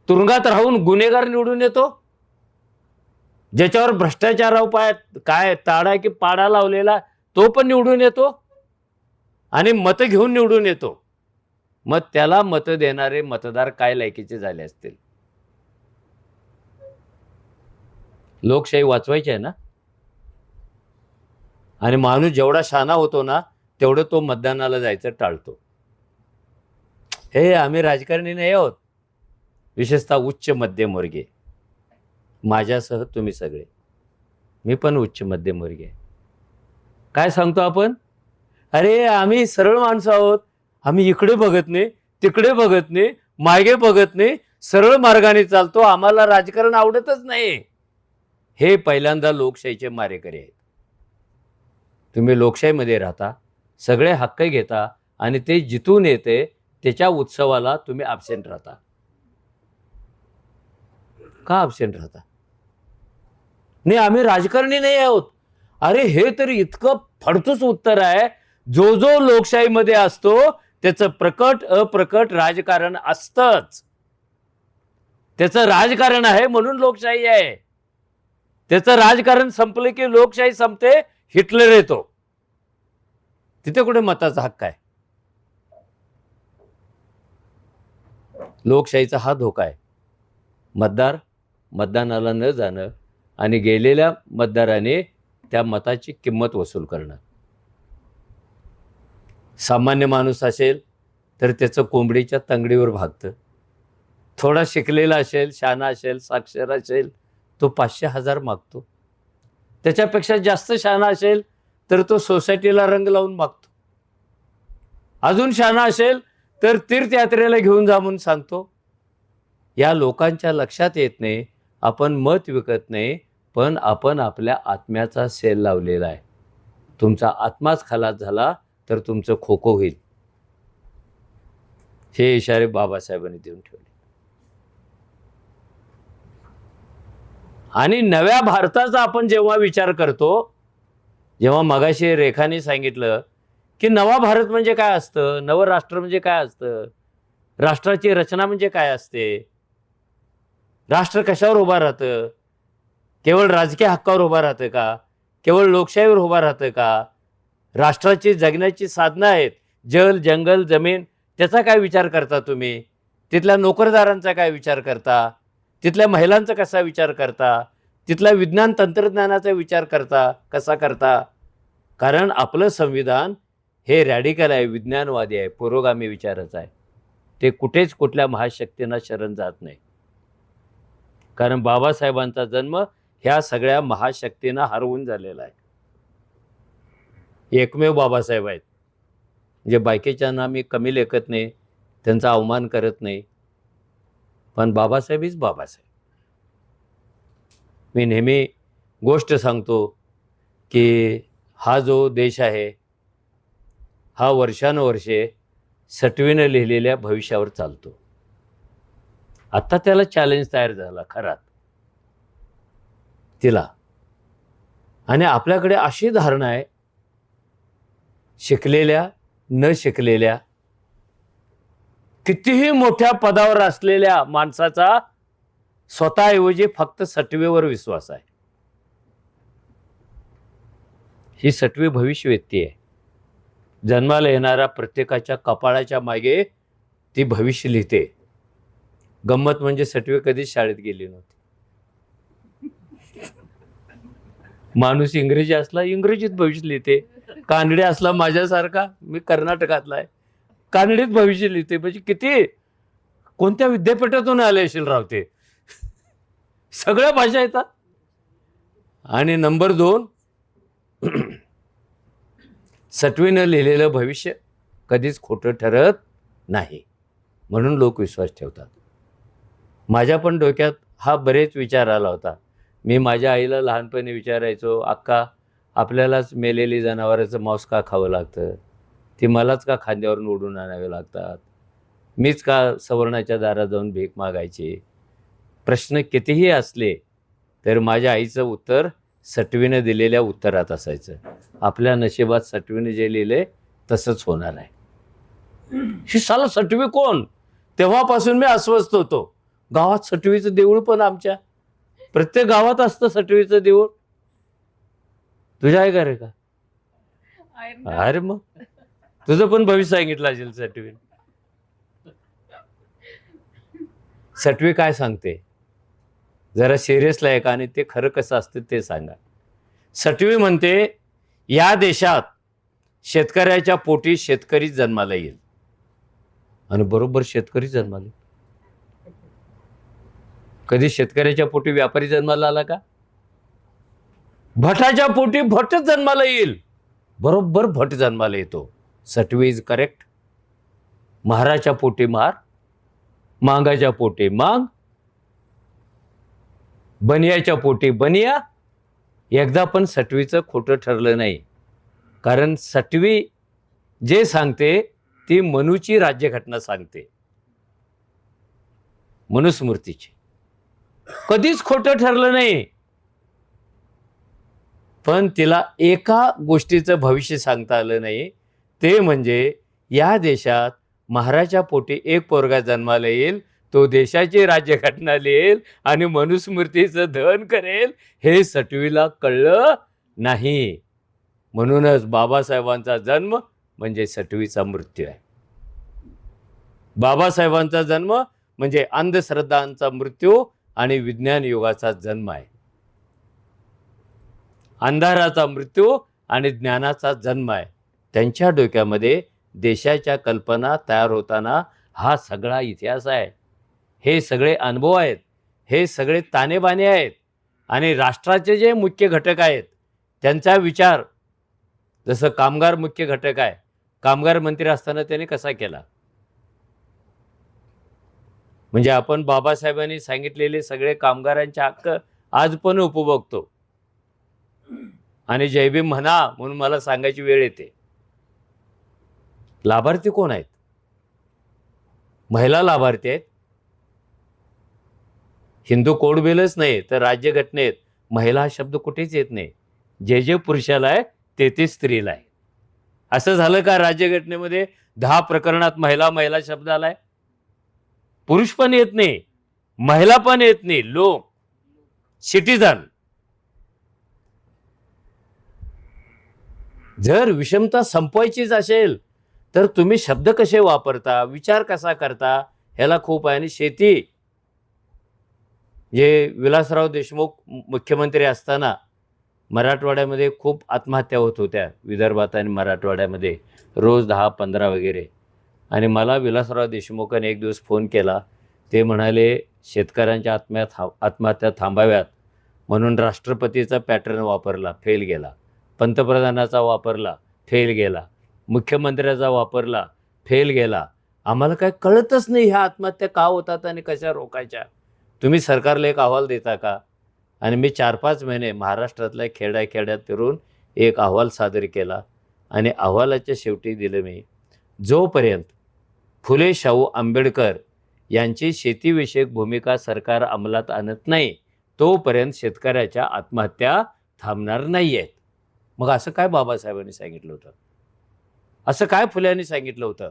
तुरुंगात राहून गुन्हेगार निवडून येतो, ज्याच्यावर भ्रष्टाचार काय ताडा की पाडा लावलेला तो पण निवडून येतो आणि मतं घेऊन निवडून येतो. मग त्याला मतं देणारे मतदार काय लायकीचे झाले असतील? लोकशाही वाचवायची आहे ना. आणि माणूस जेवढा शहाणा होतो ना, तेवढं तो मतदानाला जायचं टाळतो. हे आम्ही राजकारणी नाही आहोत, विशेषतः उच्च मध्यमवर्गीय, माझ्यासह तुम्ही सगळे. मी पण उच्च मध्यमवर्गीय. काय सांगतो आपण? अरे आम्ही सरळ माणसं आहोत, आम्ही इकडे बघत नाही, तिकडे बघत नाही, मागे बघत नाही, सरळ मार्गाने चालतो, आम्हाला राजकारण आवडतच नाही. हे पहिल्यांदा लोकशाहीचे मारेकरी आहेत. तुम्ही लोकशाहीमध्ये राहता, सगळे हक्क घेता आणि ते जिथून येते त्याच्या उत्सवाला तुम्ही ॲब्सेंट राहता. का ॲब्सेंट राहता? नाही आम्ही राजकारणी नाही आहोत. अरे हे तरी इतकं फडतूस उत्तर आहे. जो जो लोकशाहीमध्ये असतो त्याचं प्रकट अप्रकट राजकारण असतंच. त्याचं राजकारण आहे म्हणून लोकशाही आहे. त्याचं राजकारण संपलं की लोकशाही संपते, हिटलर येतो. तिथे कुठे मताचा हक्क आहे? लोकशाहीचा हा धोका आहे. मतदार मतदानाला न जाणं आणि गेलेल्या मतदाराने त्या मताची किंमत वसूल करणं. सामान्य माणूस असेल तर त्याचं कोंबडीच्या तंगडीवर भागतं. थोडा शिकलेला असेल, शहाणा असेल, साक्षर असेल, तो 500,000 मागतो. त्याच्यापेक्षा जास्त शहाणा असेल तर तो सोसायटीला रंग लावून मागतो. अजून शहाणा असेल तर तीर्थयात्रेला घेऊन जा म्हणून सांगतो. या लोकांच्या लक्षात येत नाही आपण मत विकत नाही, पण आपण आपल्या आत्म्याचा सेल लावलेला आहे. तुमचा आत्माच खलास झाला तर तुमचं खो खो होईल. हे इशारे बाबासाहेबांनी देऊन ठेवले. आणि नव्या भारताचा आपण जेव्हा विचार करतो, जेव्हा मगाशी रेखाने सांगितलं की नवा भारत म्हणजे काय असतं, नवं राष्ट्र म्हणजे काय असतं, राष्ट्राची रचना म्हणजे काय असते, राष्ट्र कशावर उभं राहतं, केवळ राजकीय हक्कावर उभं राहतं का, केवळ लोकशाहीवर उभं राहतं का, राष्ट्राची जगण्याची साधनं आहेत, जल जंगल जमीन, त्याचा काय विचार करता तुम्ही, तिथल्या नोकरदारांचा काय विचार करता, तिथल्या महिलांचा कसा विचार करता, तिथल्या विज्ञान तंत्रज्ञानाचा विचार करता कसा करता. कारण आपलं संविधान हे रॅडिकल आहे, विज्ञानवादी आहे, पुरोगामी विचाराचं आहे. ते कुठेच कुठल्या महाशक्तींना शरण जात नाही. कारण बाबासाहेबांचा जन्म ह्या सगळ्या महाशक्तींना हरवून झालेला आहे. एकमेव बाबासाहेब आहेत जे बायकेच्यांना मी कमी लेखत नाही, त्यांचा अवमान करत नाही, पण बाबासाहेब हीच बाबासाहेब. मी नेहमी गोष्ट सांगतो की हा जो देश आहे हा वर्षानुवर्षे सटवीनं लिहिलेल्या भविष्यावर चालतो. आता त्याला चॅलेंज तयार झाला खरात तिला. आणि आपल्याकडे अशी धारणा आहे, शिकलेल्या न शिकलेल्या कितीही मोठ्या पदावर असलेल्या माणसाचा स्वतःऐवजी फक्त सटवेवर विश्वास आहे. ही सटवी भविष्य व्यक्ती आहे. जन्माला येणाऱ्या प्रत्येकाच्या कपाळाच्या मागे ती भविष्य लिहिते. गंमत म्हणजे सटवी कधीच शाळेत गेली नव्हती. माणूस इंग्रजी असला इंग्रजीत भविष्य लिहिते, कानडी असला माझ्यासारखा, मी कर्नाटकातला आहे, कानडीत भविष्य लिहिते. म्हणजे किती कोणत्या विद्यापीठातून आले असेल रावते, सगळ्या भाषा येतात. आणि नंबर 2, सटवीनं लिहिलेलं भविष्य कधीच खोटं ठरत नाही, म्हणून लोक विश्वास ठेवतात. माझ्या पण डोक्यात हा बरेच विचार आला होता. मी माझ्या आईला लहानपणी विचारायचो, अक्का आपल्यालाच मेलेली जनावराचं मांस का खावं लागतं, ती मलाच का खांद्यावरून ओढून आणावे लागतात, मीच का सवर्णाच्या दारात जाऊन भीक मागायची. प्रश्न कितीही असले तर माझ्या आईचं उत्तर सटवीनं दिलेल्या उत्तरात असायचं. आपल्या नशिबात सटवीनं जे लिहिले तसंच होणार आहे. ही साला सटवी कोण? तेव्हापासून मी अस्वस्थ होतो. गावात सटवीचं देऊळ पण आमच्या प्रत्येक गावात असतं सटवीचं देऊळ. तुझ्या आहे का रे का? अरे मग तुझं पण भविष्य सांगितलं असेल सटवी. सटवी काय सांगते जरा सिरियसला आहे का, आणि ते खरं कसं असतं ते सांगा. सटवी म्हणते या देशात शेतकऱ्याच्या पोटी शेतकरी जन्माला येईल. आणि बरोबर शेतकरी जन्माला येईल. कधी शेतकऱ्याच्या पोटी व्यापारी जन्माला आला का? भटाच्या पोटी भटच जन्माला येईल. बरोबर भट जन्माला येतो. सटवी इज करेक्ट. महाराच्या पोटी महार, मांगाच्या पोटी मांग, बनियाच्या पोटी बनिया. एकदा पण सटवीचं खोटं ठरलं नाही. कारण सटवी जे सांगते ती मनूची राज्यघटना सांगते, मनुस्मृतीची. कधीच खोटं ठरलं नाही. पण तिला एका गोष्टीचं भविष्य सांगता आलं नाही, ते म्हणजे या देशात महाराच्या पोटी एक पोरगा जन्माला येईल, तो देशाची राज्यघटना लिहेल आणि मनुस्मृतीचं दहन करेल. हे सटवीला कळलं नाही. म्हणूनच बाबासाहेबांचा जन्म म्हणजे सटवीचा मृत्यू आहे. बाबासाहेबांचा जन्म म्हणजे अंधश्रद्धांचा मृत्यू आणि विज्ञान युगाचा जन्म आहे. अंधाराचा मृत्यू आणि ज्ञानाचा जन्म आहे. त्यांच्या डोक्यामध्ये देशाच्या कल्पना तयार होताना हा सगळा इतिहास आहे, हे सगळे अनुभव आहेत, हे सगळे ताणेबाणे आहेत. आणि राष्ट्राचे जे मुख्य घटक आहेत त्यांचा विचार, जसं कामगार मुख्य घटक आहे, कामगार मंत्री असताना त्याने कसा केला. म्हणजे आपण बाबासाहेबांनी सांगितलेले सगळे कामगारांचे हक्क आज पण उपभोगतो. आणि जय भीम म्हणा म्हणून मला सांगायची वेळ येते. लाभार्थी कोण आहेत? महिला लाभार्थी आहेत. हिंदू कोड बिलच नाही तर राज्यघटनेत महिला हा शब्द कुठेच येत नाही. जे जे पुरुषाला आहे ते स्त्रीला आहे. असं झालं का राज्यघटनेमध्ये 10 प्रकरणात महिला महिला शब्द आलाय? पुरुष पण येत नाही, महिला पण येत नाही. लोक, सिटीजन. जर विषमता संपवायचीच असेल तर तुम्ही शब्द कसे वापरता, विचार कसा करता, ह्याला खूप आहे. आणि शेती, जे विलासराव देशमुख मुख्यमंत्री असताना मराठवाड्यामध्ये खूप आत्महत्या होत होत्या, विदर्भात आणि मराठवाड्यामध्ये रोज 10-15 वगैरे. आणि मला विलासराव देशमुखांनी एक दिवस फोन केला. ते म्हणाले शेतकऱ्यांच्या आत्महत्या थांबाव्यात म्हणून राष्ट्रपतीचा पॅटर्न वापरला, फेल गेला. पंतप्रधानाचा वापरला, फेल गेला. मुख्यमंत्र्याचा वापरला, फेल गेला. आम्हाला काय कळतच नाही ह्या आत्महत्या का होतात आणि कशा रोखायच्या. तुम्ही सरकारला एक अहवाल देता का? आणि मी 4-5 महिने महाराष्ट्रातल्या खेड्याखेड्यात फिरून एक अहवाल सादर केला आणि अहवालाच्या शेवटी दिलं मी, जोपर्यंत फुले शाहू आंबेडकर यांची शेतीविषयक भूमिका सरकार अंमलात आणत नाही तोपर्यंत शेतकऱ्याच्या आत्महत्या थांबणार नाही आहेत. मग असं काय बाबासाहेबांनी सांगितलं होतं? असं काय फुल्यांनी सांगितलं होतं?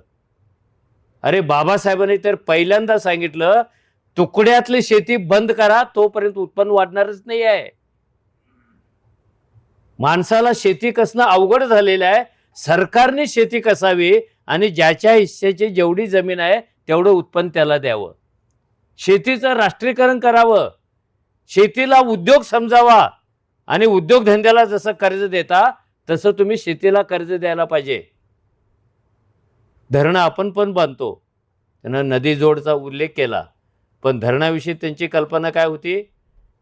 अरे बाबासाहेबांनी तर पहिल्यांदा सांगितलं, तुकड्यातली शेती बंद करा, तोपर्यंत उत्पन्न वाढणारच नाही आहे. माणसाला शेती कसणं अवघड झालेलं आहे. सरकारने शेती कसावी आणि ज्याच्या हिस्सेची जेवढी जमीन आहे तेवढं उत्पन्न त्याला द्यावं. शेतीचं राष्ट्रीयकरण करावं. शेतीला उद्योग समजावा आणि उद्योगधंद्याला जसं कर्ज देता तसं तुम्ही शेतीला कर्ज द्यायला पाहिजे. धरणं आपण पण बांधतो, त्यानं नदी जोडचा उल्लेख केला, पण धरणाविषयी त्यांची कल्पना काय होती?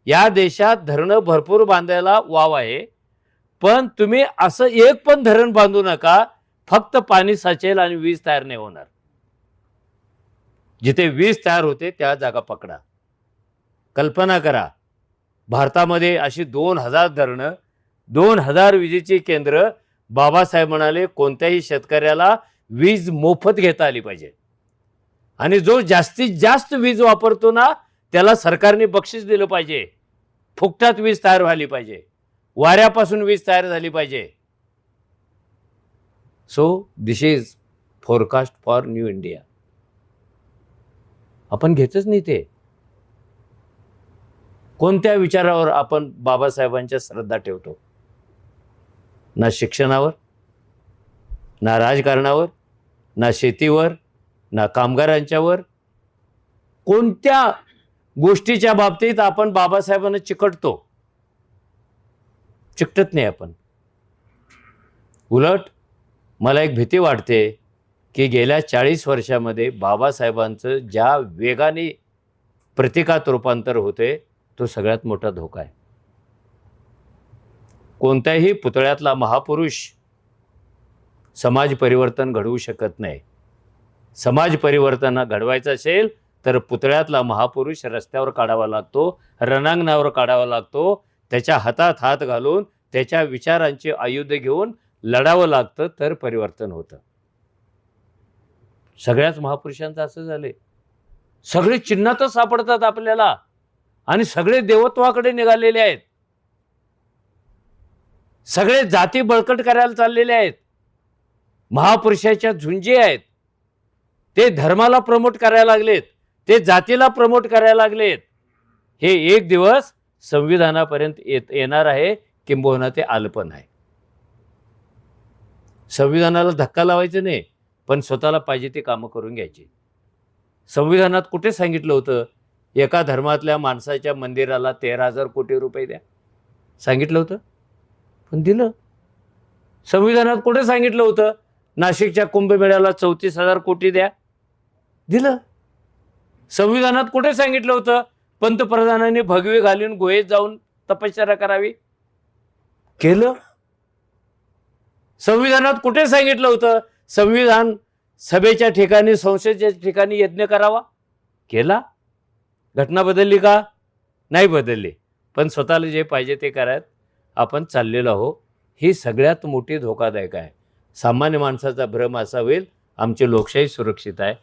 या देशात धरणं भरपूर बांधायला वाव आहे, पण तुम्ही असं एक पण धरण बांधू नका, फक्त पाणी साचेल आणि वीज तयार नाही होणार. जिथे वीज तयार होते त्या जागा पकडा. कल्पना करा, भारतामध्ये अशी 2000 धरणं, 2000 विजेची केंद्र. बाबासाहेब म्हणाले कोणत्याही शेतकऱ्याला वीज मोफत घेता आली पाहिजे आणि जो जास्तीत जास्त वीज वापरतो ना त्याला सरकारने बक्षीस दिलं पाहिजे. फुकटात वीज तयार व्हायला पाहिजे, वाऱ्यापासून वीज तयार झाली पाहिजे. So this is forecast for new India. आपण घेतच नाही ते. कोणत्या विचारावर आपण बाबासाहेबांच्या श्रद्धा ठेवतो? ना शिक्षणावर, ना राजकारणावर, ना शेतीवर, ना कामगारांच्यावर. कोणत्या गोष्टीच्या बाबतीत आपण बाबासाहेबांना चिकटतो? चिकटत नाही आपण. उलट मला एक भीती वाटते की गेल्या 40 वर्षामध्ये बाबासाहेबांचं ज्या वेगाने प्रतीकात रूपांतर होते तो सगळ्यात मोठा धोका आहे. कोणत्याही पुतळ्यातला महापुरुष समाज परिवर्तन घडवू शकत नाही. समाज परिवर्तन घडवायचं असेल तर पुतळ्यातला महापुरुष रस्त्यावर काढावा लागतो, रणांगणावर काढावा लागतो, त्याच्या हातात हात घालून त्याच्या विचारांचे आयुध घेऊन लढावं लागतं, तर परिवर्तन होतं. सगळ्याच महापुरुषांचं असं झाले. सगळे चिन्हातच सापडतात आपल्याला आणि सगळे देवत्वाकडे निघालेले आहेत. सगळे जाती बळकट करायला चाललेले आहेत. महापुरुषाच्या झुंजी आहेत. ते धर्माला प्रमोट करायला लागलेत, ते जातीला प्रमोट करायला लागलेत. हे एक दिवस संविधानापर्यंत येणार आहे, किंबहुना ते आलं पण आहे. संविधानाला धक्का लावायचं नाही, पण स्वतःला पाहिजे ते कामं करून घ्यायची. संविधानात कुठे सांगितलं होतं एका धर्मातल्या माणसाच्या मंदिराला 13,000 कोटी रुपये द्या? सांगितलं होतं, पण दिलं. संविधानात कुठे सांगितलं होतं नाशिकच्या कुंभमेळ्याला 34,000 कोटी द्या? दिलं. संविधानात कुठे सांगितलं होतं पंतप्रधानांनी भगवी घालून गुहेत जाऊन तपश्चर्या करावी? केलं. संविधानात कुठे सांगितलं होतं संविधान सभेच्या ठिकाणी, संसदेच्या ठिकाणी यज्ञ करावा? केला. घटना बदलली का? नाही बदलली. पण स्वतःला जे पाहिजे ते करायत आपण चाललेलो आहोत. ही सगळ्यात मोठी धोकादायक आहे. सामान्य माणसाचा भ्रम असा होईल आमची लोकशाही सुरक्षित आहे.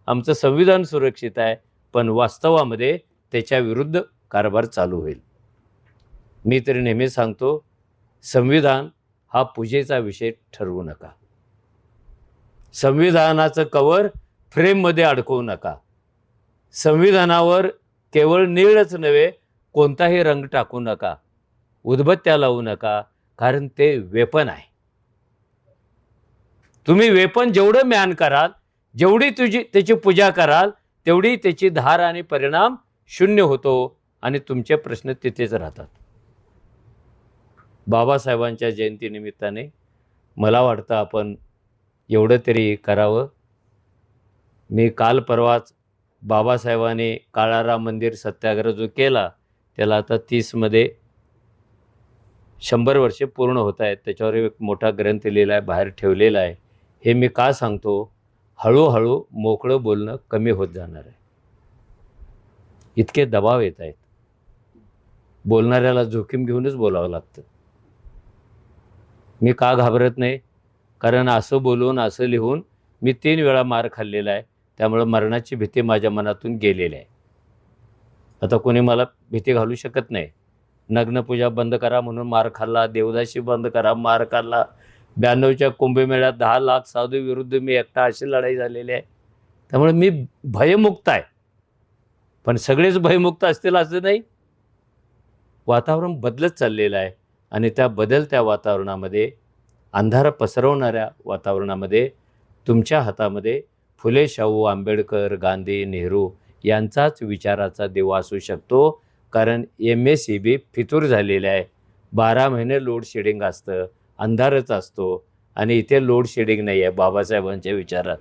आमचं संविधान सुरक्षित आहे, पण वास्तवामध्ये त्याच्या विरुद्ध कारभार चालू होईल. मी तरी नेहमी सांगतो, संविधान हा पूजेचा विषय ठरवू नका. संविधानाचं कवर फ्रेममध्ये अडकवू नका. संविधानावर केवळ नीळच नव्हे, कोणताही रंग टाकू नका, उदबत्त्या लावू नका, कारण ते वेपन आहे. तुम्ही वेपन जेवढं म्यान कराल, जेवढी त्याची पूजा कराल, तेवढी त्याची धार आणि परिणाम शून्य होतो आणि तुमचे प्रश्न तिथेच राहतात. बाबासाहेबांच्या जयंतीनिमित्ताने मला वाटतं आपण एवढं तरी करावं. मी काल परवाच बाबासाहेबांनी काळाराम मंदिर सत्याग्रह जो केला, त्याला आता 30मध्ये 100 वर्षे पूर्ण होत आहेत. त्याच्यावर एक मोठा ग्रंथ लिहिला आहे, बाहेर ठेवलेला आहे. हे मी का सांगतो, हळूहळू मोकळं बोलणं कमी होत जाणार आहे. इतके दबाव येत आहेत, बोलणाऱ्याला जोखीम घेऊनच बोलावं लागतं. मी का घाबरत नाही, कारण असं बोलून असं लिहून मी 3 वेळा मार खाल्लेला आहे. त्यामुळं मरणाची भीती माझ्या मनातून गेलेली आहे. आता कोणी मला भीती घालू शकत नाही. नग्नपूजा बंद करा म्हणून मार खाल्ला, देवदासी बंद करा मार खाल्ला, 92च्या कुंभमेळ्यात 10 लाख साधू विरुद्ध मी एकटा, अशी लढाई झालेली आहे. त्यामुळे मी भयमुक्त आहे. पण सगळेच भयमुक्त असतील असं नाही. वातावरण बदलत चाललेलं आहे आणि त्या बदलत्या वातावरणामध्ये, अंधार पसरवणाऱ्या वातावरणामध्ये तुमच्या हातामध्ये फुले, शाहू, आंबेडकर, गांधी, नेहरू यांचाच विचाराचा दिवा असू शकतो. कारण MSEB फितूर झालेलं आहे. 12 महिने लोड शेडिंग असतं, अंधारच असतो आणि इथे लोड शेडिंग नाही आहे बाबासाहेबांच्या विचारात.